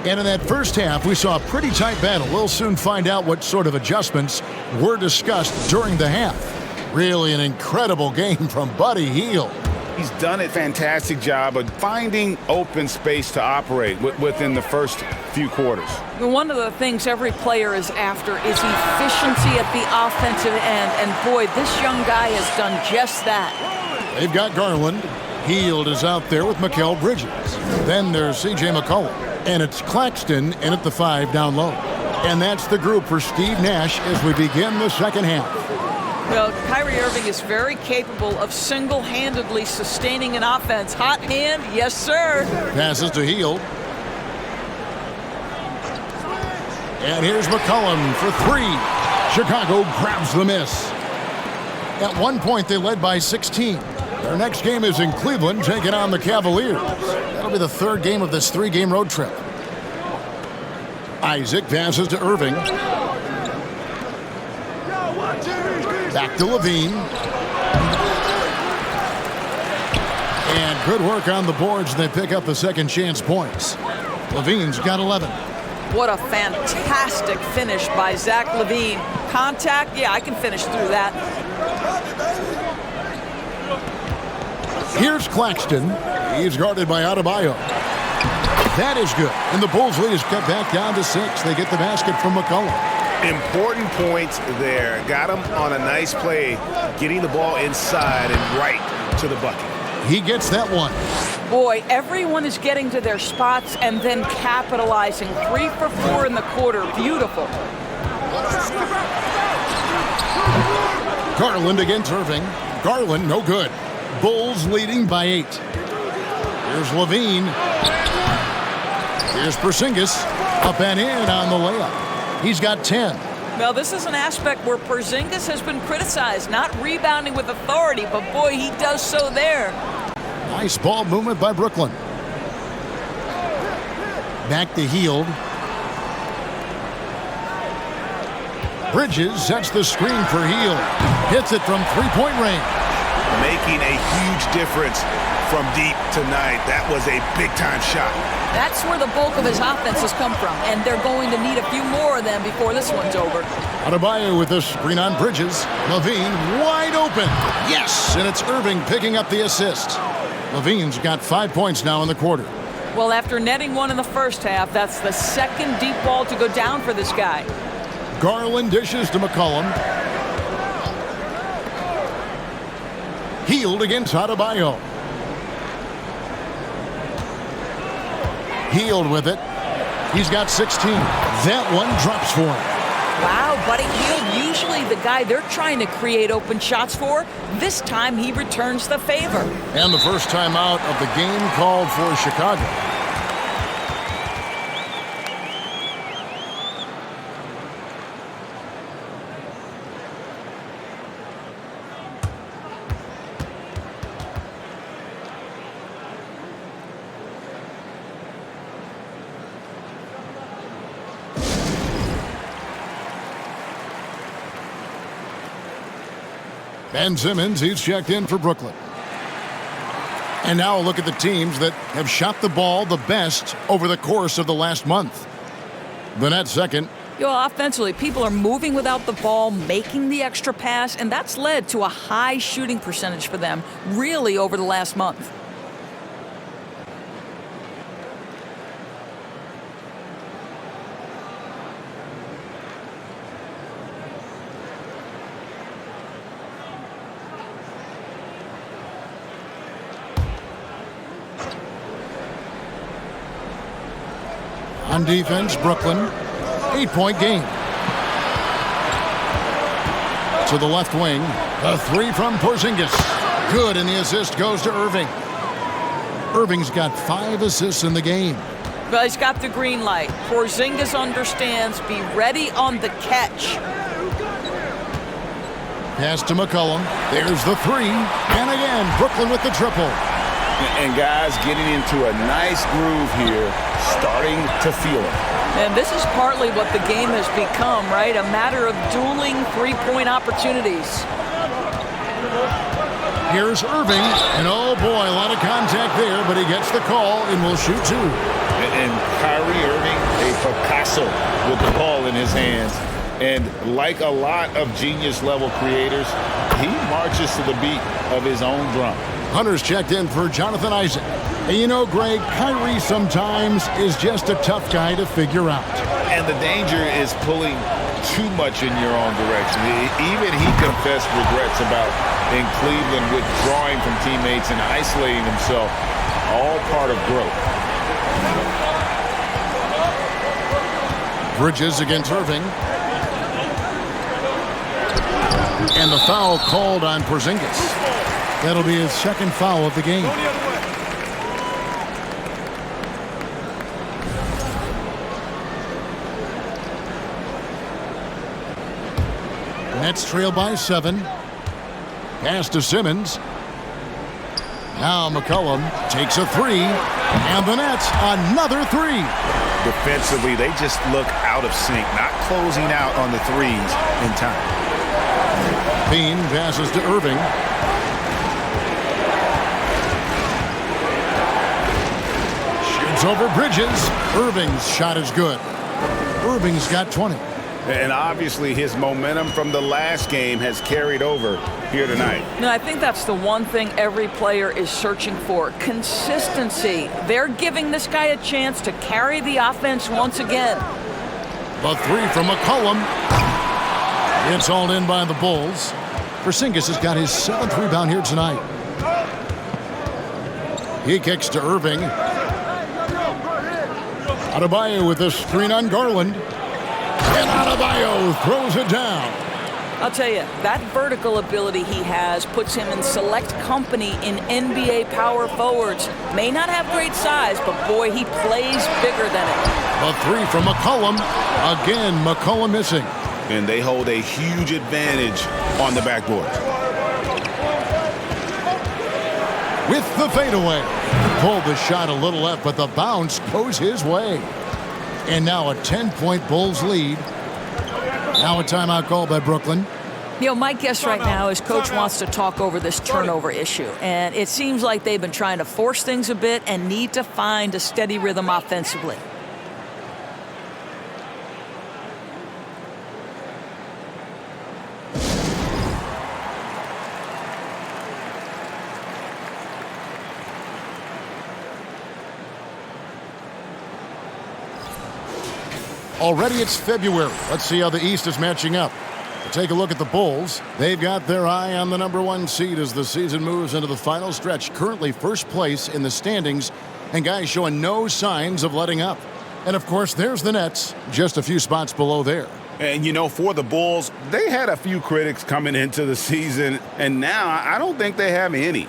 And in that first half, we saw a pretty tight battle. We'll soon find out what sort of adjustments were discussed during the half. Really an incredible game from Buddy Hield. He's done a fantastic job of finding open space to operate within the first few quarters. One of the things every player is after is efficiency at the offensive end. And boy, this young guy has done just that. They've got Garland. Hield is out there with Mikal Bridges. Then there's C.J. McCollum. And it's Claxton in at the 5 down low. And that's the group for Steve Nash as we begin the second half. Well, Kyrie Irving is very capable of single-handedly sustaining an offense. Hot hand, yes, sir. Passes to Hield. And here's McCollum for 3. Chicago grabs the miss. At one point, they led by 16. Their next game is in Cleveland, taking on the Cavaliers. That'll be the third game of this 3-game road trip. Isaac passes to Irving. Back to Levine. And good work on the boards. They pick up the second chance points. Levine's got 11. What a fantastic finish by Zach Levine. Contact, yeah, I can finish through that. Here's Claxton. He's guarded by Adebayo. That is good. And the Bulls lead is cut back down to 6. They get the basket from McCollum. Important points there. Got him on a nice play, getting the ball inside and right to the bucket. He gets that one. Boy, everyone is getting to their spots and then capitalizing. 3 for 4 in the quarter. Beautiful. Garland against Irving. Garland, no good. Bulls leading by 8. Here's Levine. Here's Porzingis. Up and in on the layup. He's got 10. Well, this is an aspect where Porzingis has been criticized, not rebounding with authority, but boy, he does so there. Nice ball movement by Brooklyn. Back to Hield. Bridges sets the screen for Hield. Hits it from three-point range. Making a huge difference from deep tonight. That was a big-time shot. That's where the bulk of his offense has come from, and they're going to need a few more of them before this one's over. Adebayo with the screen on Bridges. Levine wide open. Yes, and it's Irving picking up the assist. Levine's got 5 points now in the quarter. Well, after netting one in the first half, that's the second deep ball to go down for this guy. Garland dishes to McCollum. Hield against Adebayo. Hield with it. He's got 16. That one drops for him. Wow, Buddy Hield, usually the guy they're trying to create open shots for. This time he returns the favor. And the first time out of the game called for Chicago. Ben Simmons, he's checked in for Brooklyn. And now a look at the teams that have shot the ball the best over the course of the last month. The Nets second. Offensively, people are moving without the ball, making the extra pass, and that's led to a high shooting percentage for them, really, over the last month. On defense, Brooklyn, 8-point game. To the left wing, a three from Porzingis. Good, and the assist goes to Irving. Irving's got 5 assists in the game. Well, he's got the green light. Porzingis understands, be ready on the catch. Pass to McCollum. There's the three. And again, Brooklyn with the triple. And guys getting into a nice groove here, starting to feel it. And this is partly what the game has become, right? A matter of dueling three-point opportunities. Here's Irving, and oh boy, a lot of contact there, but he gets the call and will shoot 2. And Kyrie Irving, a Picasso with the ball in his hands. And like a lot of genius-level creators, he marches to the beat of his own drum. Hunter's checked in for Jonathan Isaac. And you know, Greg, Kyrie sometimes is just a tough guy to figure out. And the danger is pulling too much in your own direction. Even he confessed regrets about in Cleveland withdrawing from teammates and isolating himself. All part of growth. Bridges against Irving. And the foul called on Porzingis. That'll be his second foul of the game. Nets trail by 7. Pass to Simmons. Now McCollum takes a 3. And the Nets another 3. Defensively, they just look out of sync, not closing out on the threes in time. Bean passes to Irving. Shoots over Bridges. Irving's shot is good. Irving's got 20. And obviously his momentum from the last game has carried over here tonight. No, I think that's the one thing every player is searching for. Consistency. They're giving this guy a chance to carry the offense once again. The 3 from McCollum. It's all in by the Bulls. Porzingis has got his 7th rebound here tonight. He kicks to Irving. Adebayo with a screen on Garland. And Adebayo throws it down. I'll tell you, that vertical ability he has puts him in select company in NBA power forwards. May not have great size, but boy, he plays bigger than it. A 3 from McCollum. Again, McCollum missing. And they hold a huge advantage on the backboard. With the fadeaway. Pulled the shot a little left, but the bounce goes his way. And now a 10-point Bulls lead. Now a timeout call by Brooklyn. You know, my guess right now is Coach wants to talk over this turnover issue. And it seems like they've been trying to force things a bit and need to find a steady rhythm offensively. Already it's February. Let's see how the East is matching up. We'll take a look at the Bulls. They've got their eye on the #1 seed as the season moves into the final stretch. Currently first place in the standings, and guys showing no signs of letting up. And of course, there's the Nets, just a few spots below there. And, you know, for the Bulls, they had a few critics coming into the season, and now I don't think they have any.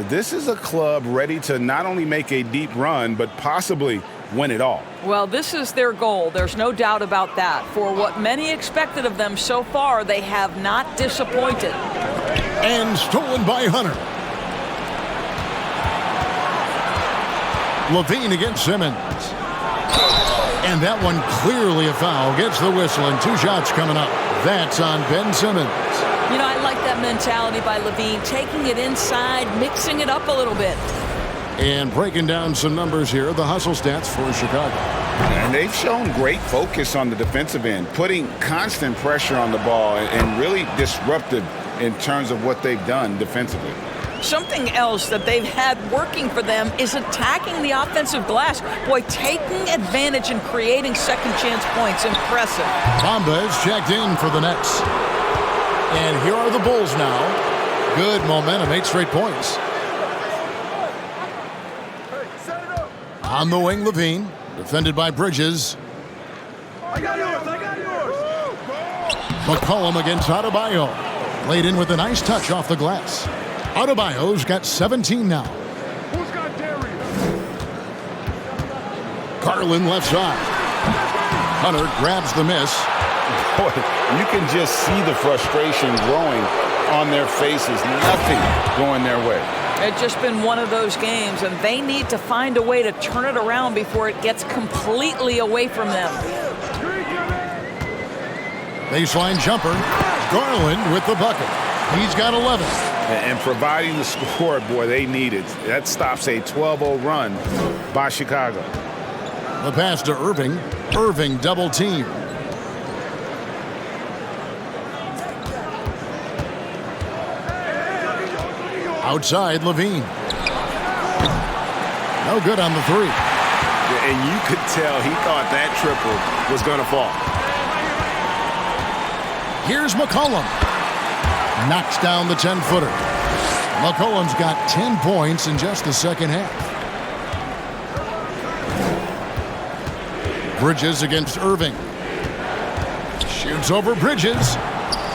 This is a club ready to not only make a deep run, but possibly win it all. Well, this is their goal. There's no doubt about that. For what many expected of them so far, they have not disappointed. And stolen by Hunter. Levine against Simmons. And that one clearly a foul. Gets the whistle and 2 shots coming up. That's on Ben Simmons. You know, I like that mentality by Levine, taking it inside, mixing it up a little bit. And breaking down some numbers here, the hustle stats for Chicago. And they've shown great focus on the defensive end, putting constant pressure on the ball and really disruptive in terms of what they've done defensively. Something else that they've had working for them is attacking the offensive glass. Boy, taking advantage and creating second chance points. Impressive. Bamba is checked in for the Nets. And here are the Bulls now. Good momentum, 8 straight points. On the wing, Levine, defended by Bridges. I got yours. McCollum against Adebayo. Laid in with a nice touch off the glass. Adebayo's got 17 now. Who's got Darius? Garland left side. Hunter grabs the miss. Boy, you can just see the frustration growing on their faces. Nothing going their way. It's just been one of those games, and they need to find a way to turn it around before it gets completely away from them. Baseline jumper. Garland with the bucket. He's got 11. And providing the score, boy, they need it. That stops a 12-0 run by Chicago. The pass to Irving. Irving double team. Outside, Levine. No good on the three. And you could tell he thought that triple was going to fall. Here's McCollum. Knocks down the 10-footer. McCollum's got 10 points in just the second half. Bridges against Irving. Shoots over Bridges.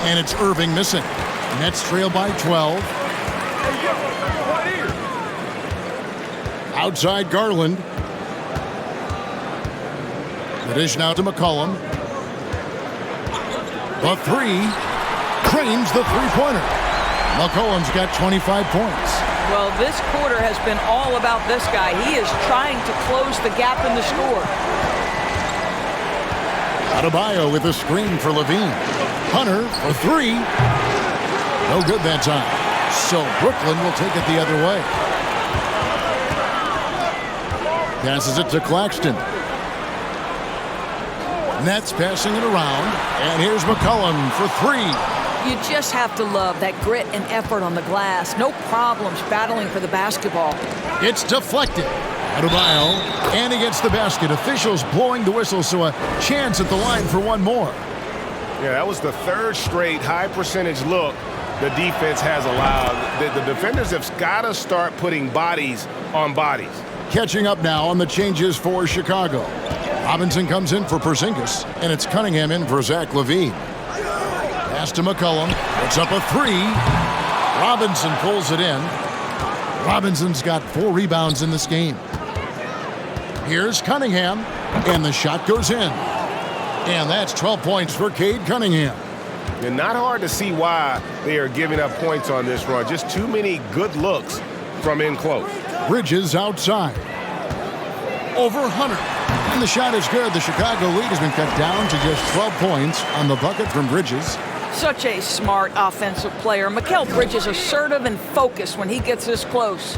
And it's Irving missing. Nets trail by 12. Outside Garland. The dish now to McCollum. The three. Trains the three-pointer. McCollum's got 25 points. Well, this quarter has been all about this guy. He is trying to close the gap in the score. Adebayo with a screen for Levine. Hunter for three. No good that time. So Brooklyn will take it the other way. Passes it to Claxton. Nets passing it around. And here's McCollum for three. You just have to love that grit and effort on the glass. No problems battling for the basketball. It's deflected. Adebayo, and he gets the basket. Officials blowing the whistle, so a chance at the line for one more. Yeah, that was the third straight high-percentage look the defense has allowed. The defenders have got to start putting bodies on bodies. Catching up now on the changes for Chicago. Robinson comes in for Porzingis, and it's Cunningham in for Zach LaVine. Pass to McCollum. It's up a three. Robinson pulls it in. Robinson's got 4 rebounds in this game. Here's Cunningham, and the shot goes in. And that's 12 points for Cade Cunningham. And not hard to see why they are giving up points on this run. Just too many good looks from in close. Bridges outside. Over Hunter. And the shot is good. The Chicago lead has been cut down to just 12 points on the bucket from Bridges. Such a smart offensive player. Mikal Bridges assertive and focused when he gets this close.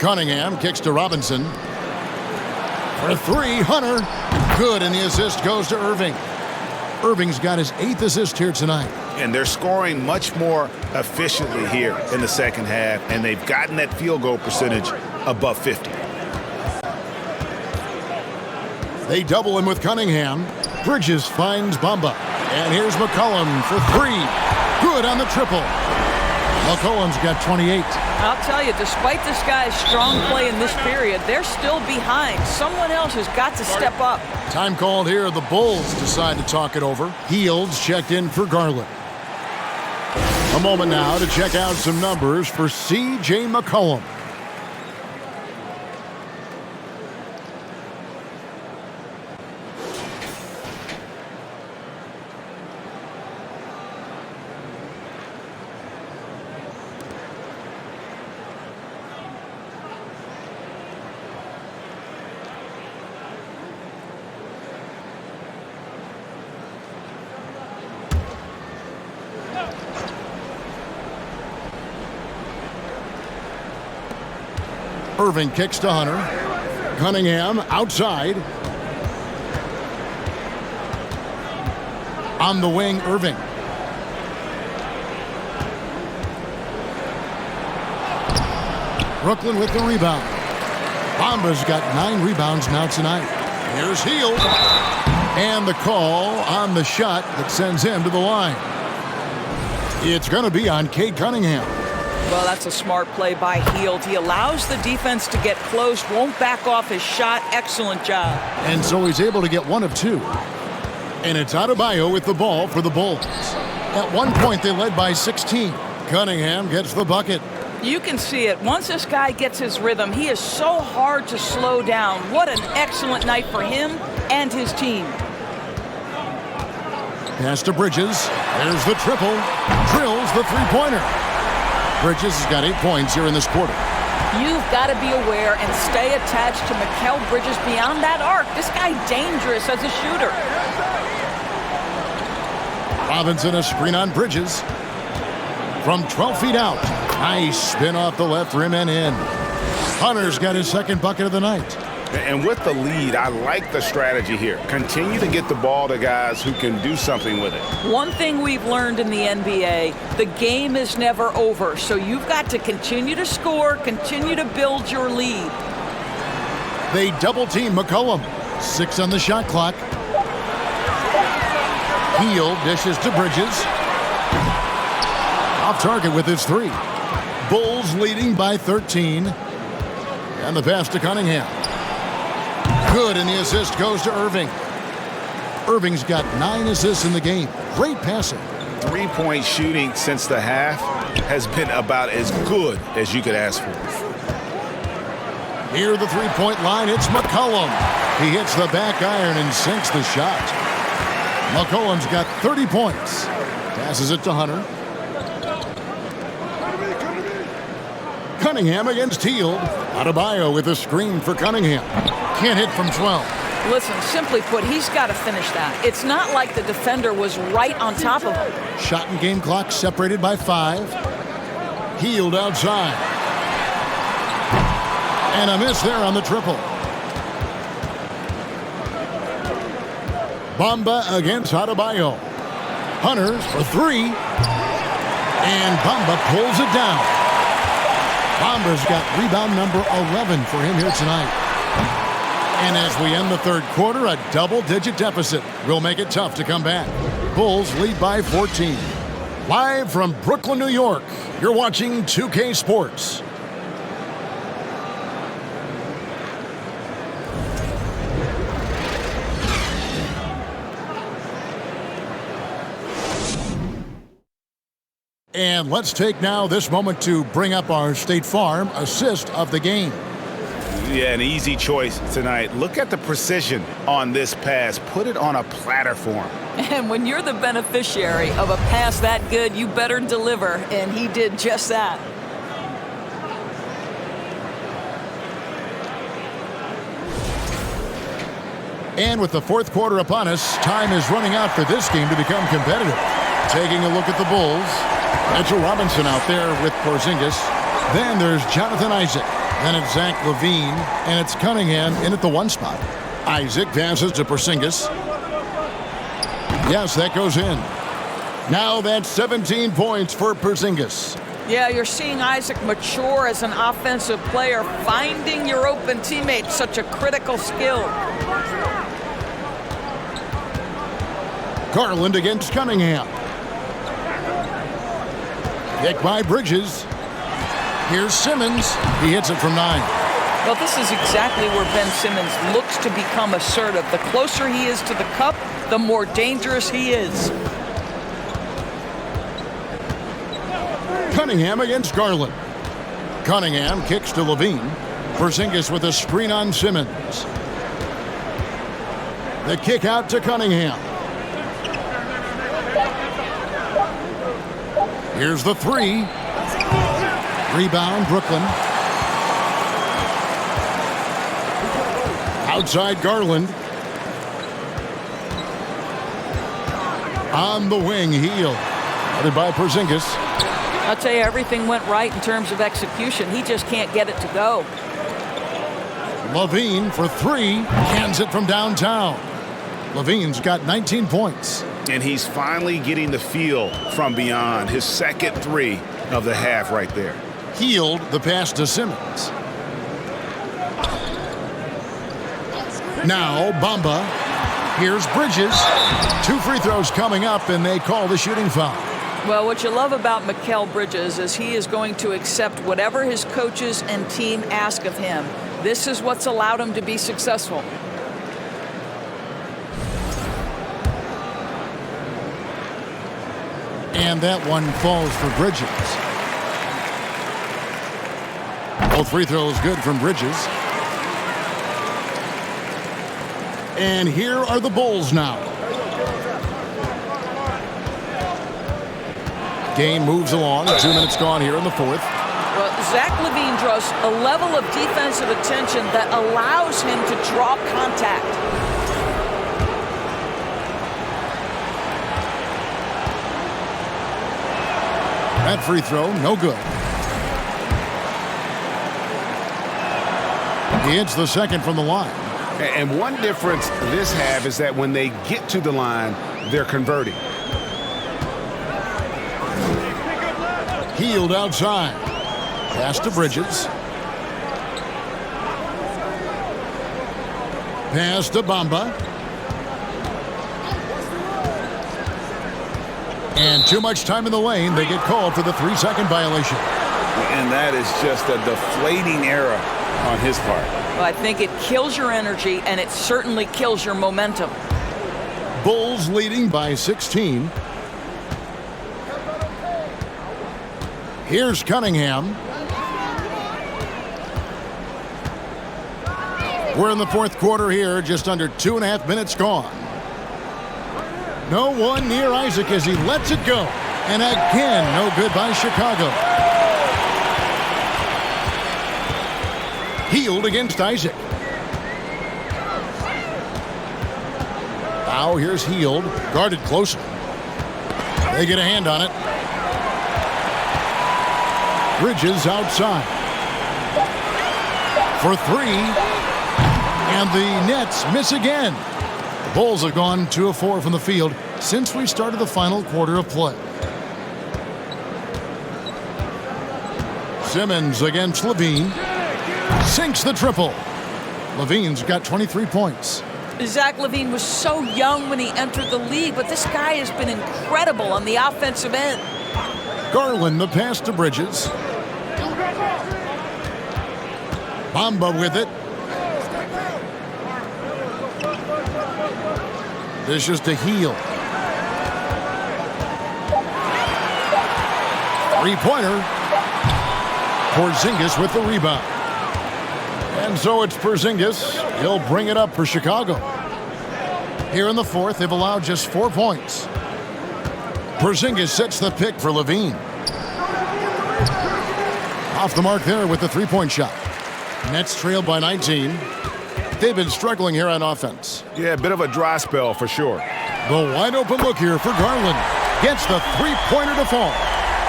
Cunningham kicks to Robinson. For three, Hunter. Good, and the assist goes to Irving. Irving's got his 8th assist here tonight. And they're scoring much more efficiently here in the second half, and they've gotten that field goal percentage above 50. They double him with Cunningham. Bridges finds Bamba. And here's McCollum for three. Good on the triple. McCollum's got 28. I'll tell you, despite this guy's strong play in this period, they're still behind. Someone else has got to step up. Time called here. The Bulls decide to talk it over. Fields checked in for Garland. A moment now to check out some numbers for C.J. McCollum. Irving kicks to Hunter. Cunningham outside. On the wing, Irving. Brooklyn with the rebound. Bamba's got 9 rebounds now tonight. Here's Hield. And the call on the shot that sends him to the line. It's going to be on Cade Cunningham. Well, that's a smart play by Hield. He allows the defense to get close, won't back off his shot. Excellent job. And so he's able to get 1 of 2. And it's Adebayo with the ball for the Bulls. At one point, they led by 16. Cunningham gets the bucket. You can see it. Once this guy gets his rhythm, he is so hard to slow down. What an excellent night for him and his team. Pass to Bridges. There's the triple. Drills the three-pointer. Bridges has got 8 points here in this quarter. You've got to be aware and stay attached to Mikal Bridges beyond that arc. This guy dangerous as a shooter. Robinson a screen on Bridges. From 12 feet out. Nice spin off the left rim and in. Hunter's got his second bucket of the night. And with the lead, I like the strategy here. Continue to get the ball to guys who can do something with it. One thing we've learned in the NBA, the game is never over. So you've got to continue to score, continue to build your lead. They double-team McCollum. 6 on the shot clock. Hield dishes to Bridges. Off target with his 3. Bulls leading by 13. And the pass to Cunningham. Good, and the assist goes to Irving. Irving's got 9 assists in the game. Great passing. 3-point shooting since the half has been about as good as you could ask for. Near the three-point line, it's McCollum. He hits the back iron and sinks the shot. McCollum's got 30 points. Passes it to Hunter. Cunningham against Hield. Adebayo with a screen for Cunningham. Can't hit from 12. Listen, simply put, he's got to finish that. It's not like the defender was right on top of him. Shot and game clock separated by 5. Hield outside. And a miss there on the triple. Bamba against Adebayo. Hunter for 3. And Bamba pulls it down. Bamba's got rebound number 11 for him here tonight. And as we end the third quarter, a double-digit deficit will make it tough to come back. Bulls lead by 14. Live from Brooklyn, New York, you're watching 2K Sports. And let's take now this moment to bring up our State Farm assist of the game. Yeah, an easy choice tonight. Look at the precision on this pass. Put it on a platter for him. And when you're the beneficiary of a pass that good, you better deliver, and he did just that. And with the fourth quarter upon us, time is running out for this game to become competitive. Taking a look at the Bulls, Mitchell Robinson out there with Porzingis. Then there's Jonathan Isaac. Then it's Zach LaVine, and it's Cunningham in at the 1 spot. Isaac passes to Porzingis. Yes, that goes in. Now that's 17 points for Porzingis. Yeah, you're seeing Isaac mature as an offensive player. Finding your open teammate, such a critical skill. Garland against Cunningham. Pick by Bridges. Here's Simmons. He hits it from 9. Well, this is exactly where Ben Simmons looks to become assertive. The closer he is to the cup, the more dangerous he is. Cunningham against Garland. Cunningham kicks to LaVine. Porzingis with a screen on Simmons. The kick out to Cunningham. Here's the 3. Rebound, Brooklyn. Outside Garland. On the wing, Hield. Headed by Porzingis. I'll tell you, everything went right in terms of execution. He just can't get it to go. Levine for three. Cans it from downtown. Levine's got 19 points. And he's finally getting the feel from beyond. His second three of the half right there. Healed the pass to Simmons. Now Bamba. Here's Bridges. 2 free throws coming up, and they call the shooting foul. Well, what you love about Mikal Bridges is he is going to accept whatever his coaches and team ask of him. This is what's allowed him to be successful. And that one falls for Bridges. Both free throws good from Bridges. And here are the Bulls now. Game moves along. 2 minutes gone here in the fourth. Well, Zach LaVine draws a level of defensive attention that allows him to draw contact. That free throw, no good. He hits the second from the line. And one difference this half is that when they get to the line, they're converting. Healed outside. Pass to Bridges. Pass to Bamba. And too much time in the lane. They get called for the 3-second violation. And that is just a deflating error on his part. Well, I think it kills your energy, and it certainly kills your momentum. Bulls leading by 16. Here's Cunningham. We're in the fourth quarter here, just under 2.5 minutes gone. No one near Isaac as he lets it go. And again, no good by Chicago. Healed against Isaac. Now here's Healed, guarded closely. They get a hand on it. Bridges outside. For three. And the Nets miss again. The Bulls have gone 2 of 4 from the field since we started the final quarter of play. Simmons against Levine. Sinks the triple. Levine's got 23 points. Zach LaVine was so young when he entered the league, but this guy has been incredible on the offensive end. Garland the pass to Bridges. Bamba with it. This is to Heal. Three-pointer. Porzingis with the rebound. And so it's Porzingis. He'll bring it up for Chicago. Here in the fourth, they've allowed just 4 points. Porzingis sets the pick for Levine. Off the mark there with the three-point shot. Nets trailed by 19. They've been struggling here on offense. Yeah, a bit of a dry spell for sure. The wide open look here for Garland. Gets the three-pointer to fall.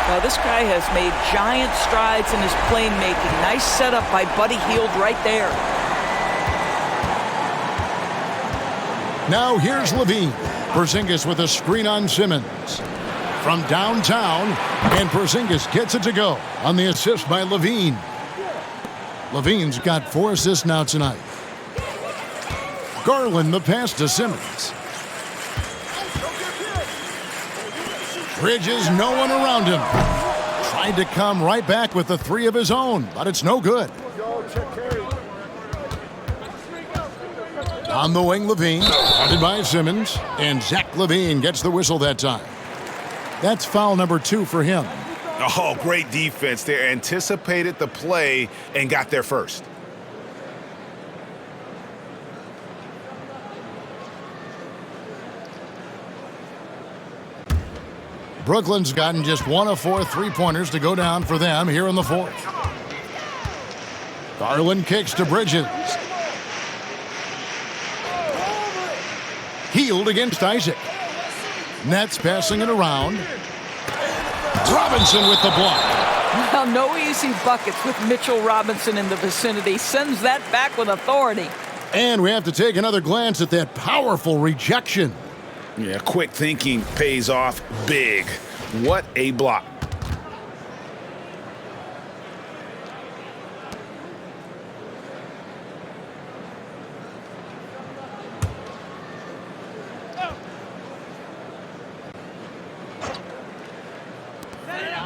Well, this guy has made giant strides in his playmaking. Nice setup by Buddy Hield right there. Now here's Levine. Porzingis with a screen on Simmons. From downtown, and Porzingis gets it to go on the assist by Levine. Levine's got 4 assists now tonight. Garland the pass to Simmons. Bridges, no one around him. Tried to come right back with the 3 of his own, but it's no good. On the wing, Levine, guarded by Simmons, and Zach LaVine gets the whistle that time. That's foul number 2 for him. Oh, great defense there. Anticipated the play and got there first. Brooklyn's gotten just 1 of 4 three-pointers to go down for them here in the fourth. Garland kicks to Bridges. Healed against Isaac. Nets passing it around. Robinson with the block. Well, no easy buckets with Mitchell Robinson in the vicinity. Sends that back with authority. And we have to take another glance at that powerful rejection. Yeah, quick thinking pays off big. What a block.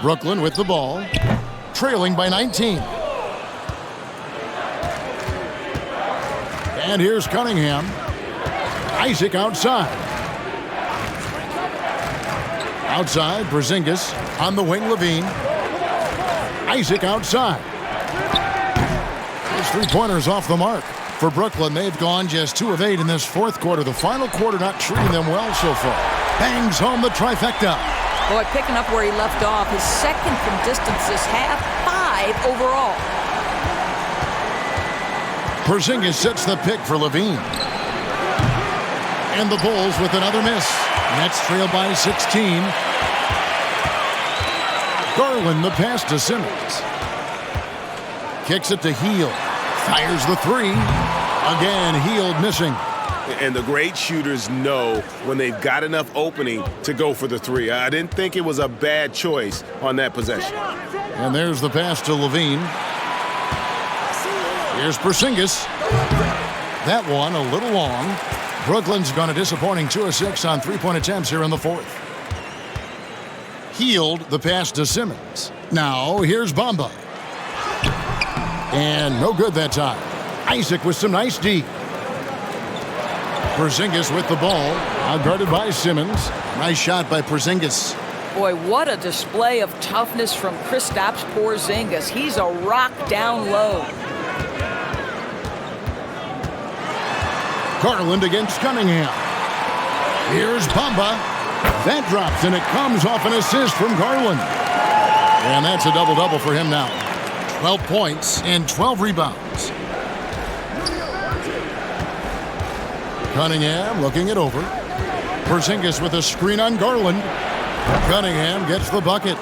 Brooklyn with the ball, trailing by 19. And here's Cunningham. Isaac outside. Outside, Porzingis. On the wing, Levine. Isaac outside. His three-pointers off the mark. For Brooklyn, they've gone just 2 of 8 in this fourth quarter. The final quarter not treating them well so far. Bangs home the trifecta. Boy, picking up where he left off. His second from distance this half, 5 overall. Porzingis sets the pick for Levine. And the Bulls with another miss. Nets trail by 16. Garland the pass to Simmons. Kicks it to Hield. Fires the three. Again, Hield missing. And the great shooters know when they've got enough opening to go for the three. I didn't think it was a bad choice on that possession. And there's the pass to Levine. Here's Porzingis. That one a little long. Brooklyn's gone a disappointing 2 of 6 on three-point attempts here in the fourth. Hield the pass to Simmons. Now here's Bamba. And no good that time. Isaac with some nice D. Porzingis with the ball. Outguarded by Simmons. Nice shot by Porzingis. Boy, what a display of toughness from Kristaps Porzingis. He's a rock down low. Garland against Cunningham. Here's Bamba. That drops, and it comes off an assist from Garland. And that's a double-double for him now. 12 points and 12 rebounds. Cunningham looking it over. Porzingis with a screen on Garland. Cunningham gets the bucket.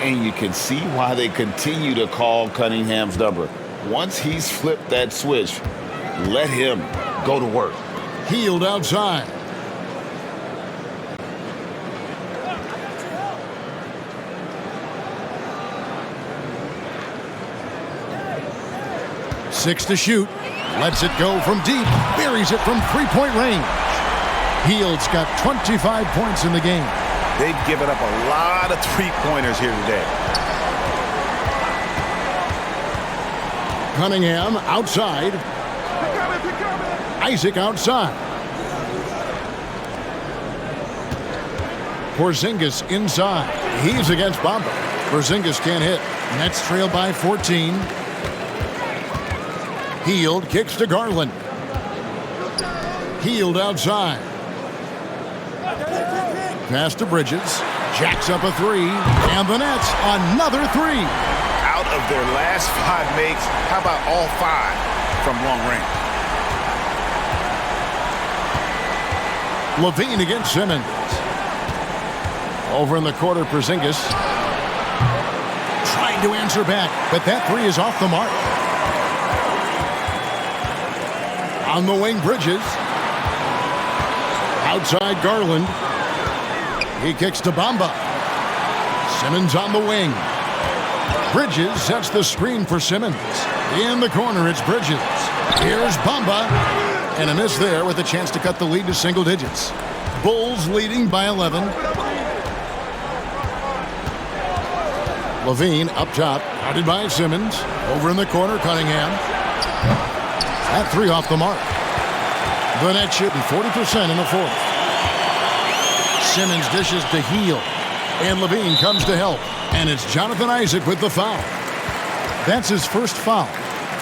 And you can see why they continue to call Cunningham's number. Once he's flipped that switch, let him go to work. Hield outside. Six to shoot. Lets it go from deep. Buries it from three-point range. Hield's got 25 points in the game. They've given up a lot of three-pointers here today. Cunningham outside. Isaac outside. Porzingis inside. He's against Bamba. Porzingis can't hit. Nets trail by 14. Hield kicks to Garland. Hield outside. Pass to Bridges. Jacks up a three. And the Nets another three. Out of their last 5 makes, how about all 5 from long range? Levine against Simmons. Over in the corner, Porzingis. Trying to answer back, but that three is off the mark. On the wing, Bridges. Outside, Garland. He kicks to Bamba. Simmons on the wing. Bridges sets the screen for Simmons. In the corner, it's Bridges. Here's Bamba. And a miss there with a chance to cut the lead to single digits. Bulls leading by 11. Levine up top, guarded by Simmons. Over in the corner, Cunningham. That three off the mark. The Nets shooting 40% in the fourth. Simmons dishes to Hield. And Levine comes to help. And it's Jonathan Isaac with the foul. That's his first foul.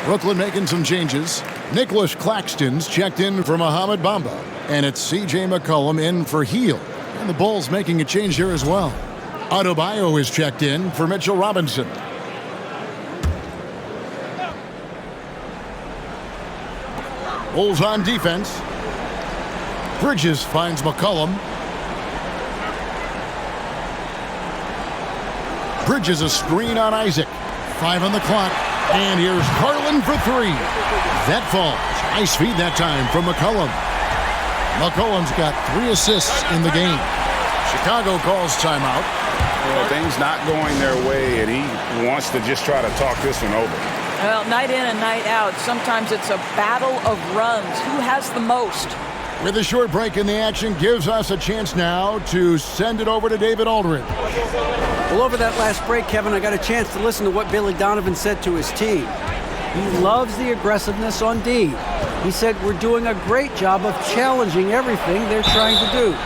Brooklyn making some changes. Nicholas Claxton's checked in for Mohamed Bamba. And it's C.J. McCollum in for Hield. And the Bulls making a change here as well. Adebayo is checked in for Mitchell Robinson. Bulls on defense. Bridges finds McCollum. Bridges a screen on Isaac. 5 on the clock. And here's Carlin for 3. That falls. Nice feed that time from McCollum. McCollum's got 3 assists in the game. Chicago calls timeout. Well, things not going their way, and he wants to just try to talk this one over. Well, night in and night out, sometimes it's a battle of runs. Who has the most? With a short break in the action, gives us a chance now to send it over to David Aldridge. Well, over that last break, Kevin, I got a chance to listen to what Billy Donovan said to his team. He loves the aggressiveness on D. He said, we're doing a great job of challenging everything they're trying to do.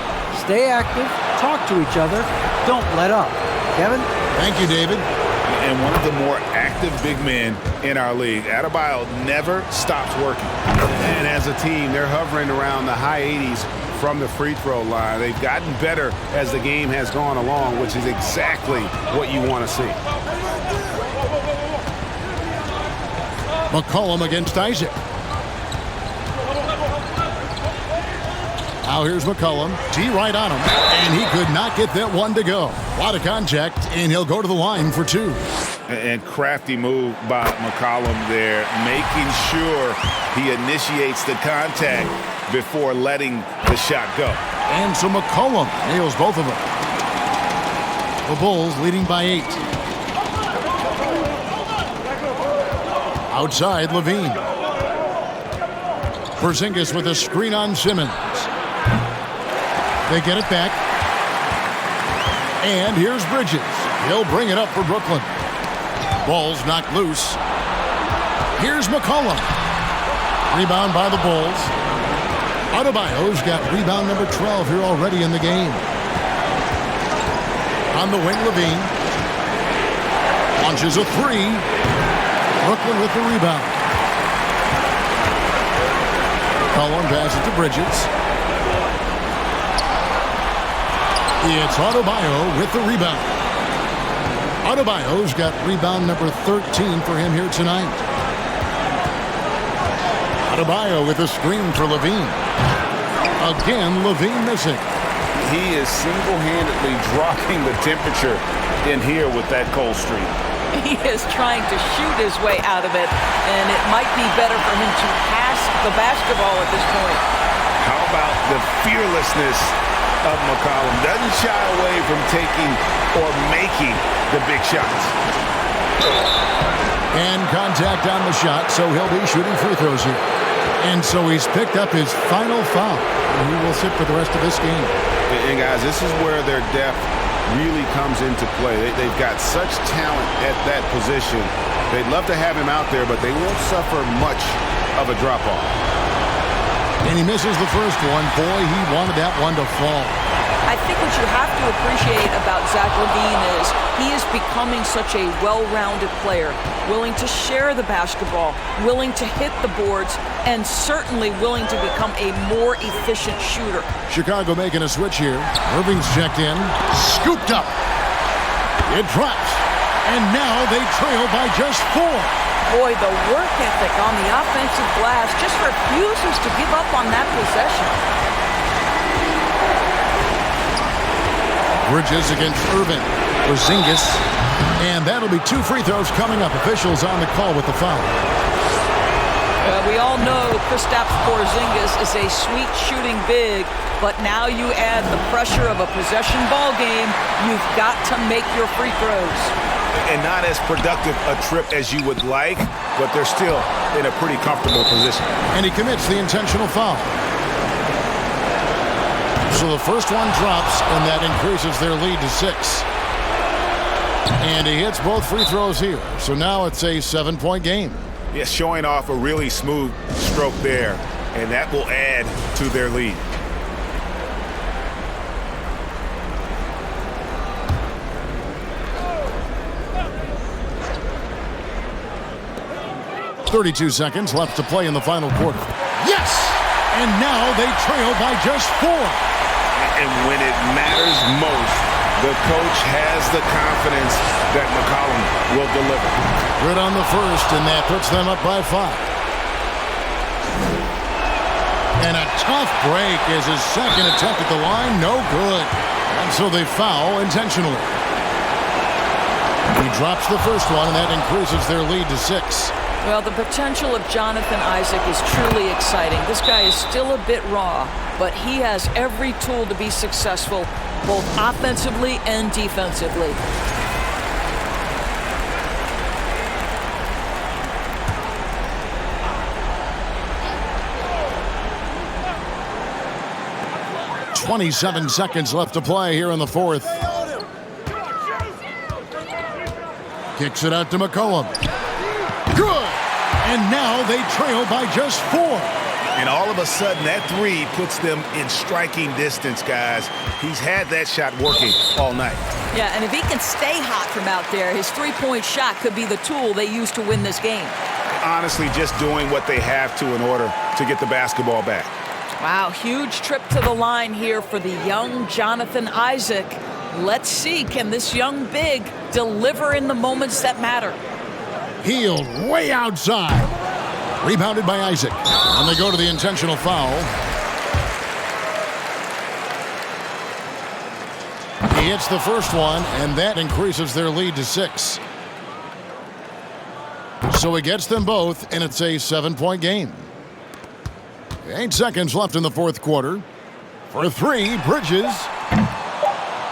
Stay active, talk to each other, don't let up. Kevin? Thank you, David. And one of the more active big men in our league. Adebayo never stops working. And as a team, they're hovering around the high 80s from the free throw line. They've gotten better as the game has gone along, which is exactly what you want to see. McCollum against Isaac. Now here's McCollum. D right on him. And he could not get that one to go. A lot of contact, and he'll go to the line for 2. And crafty move by McCollum there, making sure he initiates the contact before letting the shot go. And so McCollum nails both of them. The Bulls leading by 8. Outside, Levine. Porzingis with a screen on Simmons. They get it back. And here's Bridges. He'll bring it up for Brooklyn. Ball's knocked loose. Here's McCollum. Rebound by the Bulls. Adebayo's got rebound number 12 here already in the game. On the wing, Levine. Launches a 3. Brooklyn with the rebound. McCollum passes to Bridges. It's Adebayo with the rebound. Adebayo's got rebound number 13 for him here tonight. Adebayo with a screen for Levine. Again, Levine missing. He is single-handedly dropping the temperature in here with that cold streak. He is trying to shoot his way out of it, and it might be better for him to pass the basketball at this point. How about the fearlessness of McCollum? Doesn't shy away from taking or making the big shots. And contact on the shot, so he'll be shooting free throws here. And so he's picked up his final foul. And he will sit for the rest of this game. And guys, this is where their depth really comes into play. They've got such talent at that position. They'd love to have him out there, but they won't suffer much of a drop-off. And he misses the first one. Boy, he wanted that one to fall. I think what you have to appreciate about Zach LaVine is he is becoming such a well-rounded player, willing to share the basketball, willing to hit the boards, and certainly willing to become a more efficient shooter. Chicago making a switch here. Irving's checked in. Scooped up. It drops. And now they trail by just 4. Boy, the work ethic on the offensive glass just refuses to give up on that possession. Bridges against Irving. Porzingis. And that'll be 2 free throws coming up. Officials on the call with the foul. We all know Kristaps Porzingis is a sweet shooting big, but now you add the pressure of a possession ball game. You've got to make your free throws. And not as productive a trip as you would like, but they're still in a pretty comfortable position. And he commits the intentional foul. So the first one drops, and that increases their lead to 6. And he hits both free throws here. So now it's a 7-point game. Yes, showing off a really smooth stroke there, and that will add to their lead. .32 seconds left to play in the final quarter. Yes! And now they trail by just 4. And when it matters most, the coach has the confidence that McCollum will deliver. Good on the first, and that puts them up by 5. And a tough break is his second attempt at the line. No good. And so they foul intentionally. He drops the first one, and that increases their lead to 6. Well, the potential of Jonathan Isaac is truly exciting. This guy is still a bit raw, but he has every tool to be successful, both offensively and defensively. .27 seconds left to play here in the fourth. Kicks it out to McCollum. Good! And now they trail by just 4. And all of a sudden, that 3 puts them in striking distance, guys. He's had that shot working all night. Yeah, and if he can stay hot from out there, his three-point shot could be the tool they use to win this game. Honestly, just doing what they have to in order to get the basketball back. Wow, huge trip to the line here for the young Jonathan Isaac. Let's see, can this young big deliver in the moments that matter? Healed way outside. Rebounded by Isaac. And they go to the intentional foul. He hits the first one, and that increases their lead to 6. So he gets them both, and it's a 7-point game. 8 seconds left in the fourth quarter. For 3, Bridges.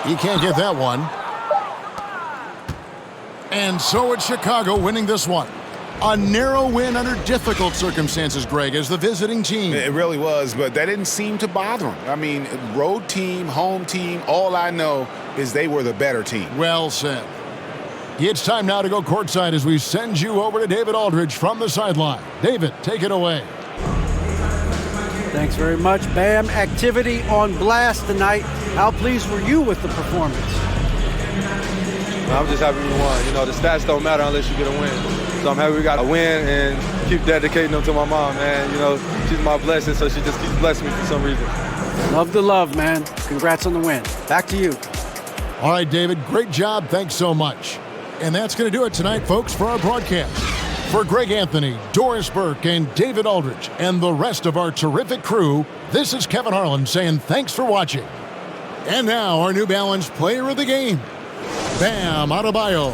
He can't get that one. And so it's Chicago winning this one. A narrow win under difficult circumstances, Greg, as the visiting team. It really was, but that didn't seem to bother them. I mean, road team, home team, all I know is they were the better team. Well said. It's time now to go courtside as we send you over to David Aldridge from the sideline. David, take it away. Thanks very much, Bam. Activity on blast tonight. How pleased were you with the performance? I'm just happy we won. You know, the stats don't matter unless you get a win. So I'm happy we got a win and keep dedicating them to my mom, man. You know, she's my blessing, so she just keeps blessing me for some reason. Love the love, man. Congrats on the win. Back to you. All right, David, great job. Thanks so much. And that's going to do it tonight, folks, for our broadcast. For Greg Anthony, Doris Burke, and David Aldridge, and the rest of our terrific crew, this is Kevin Harlan saying thanks for watching. And now, our New Balance player of the game, Bam Adebayo.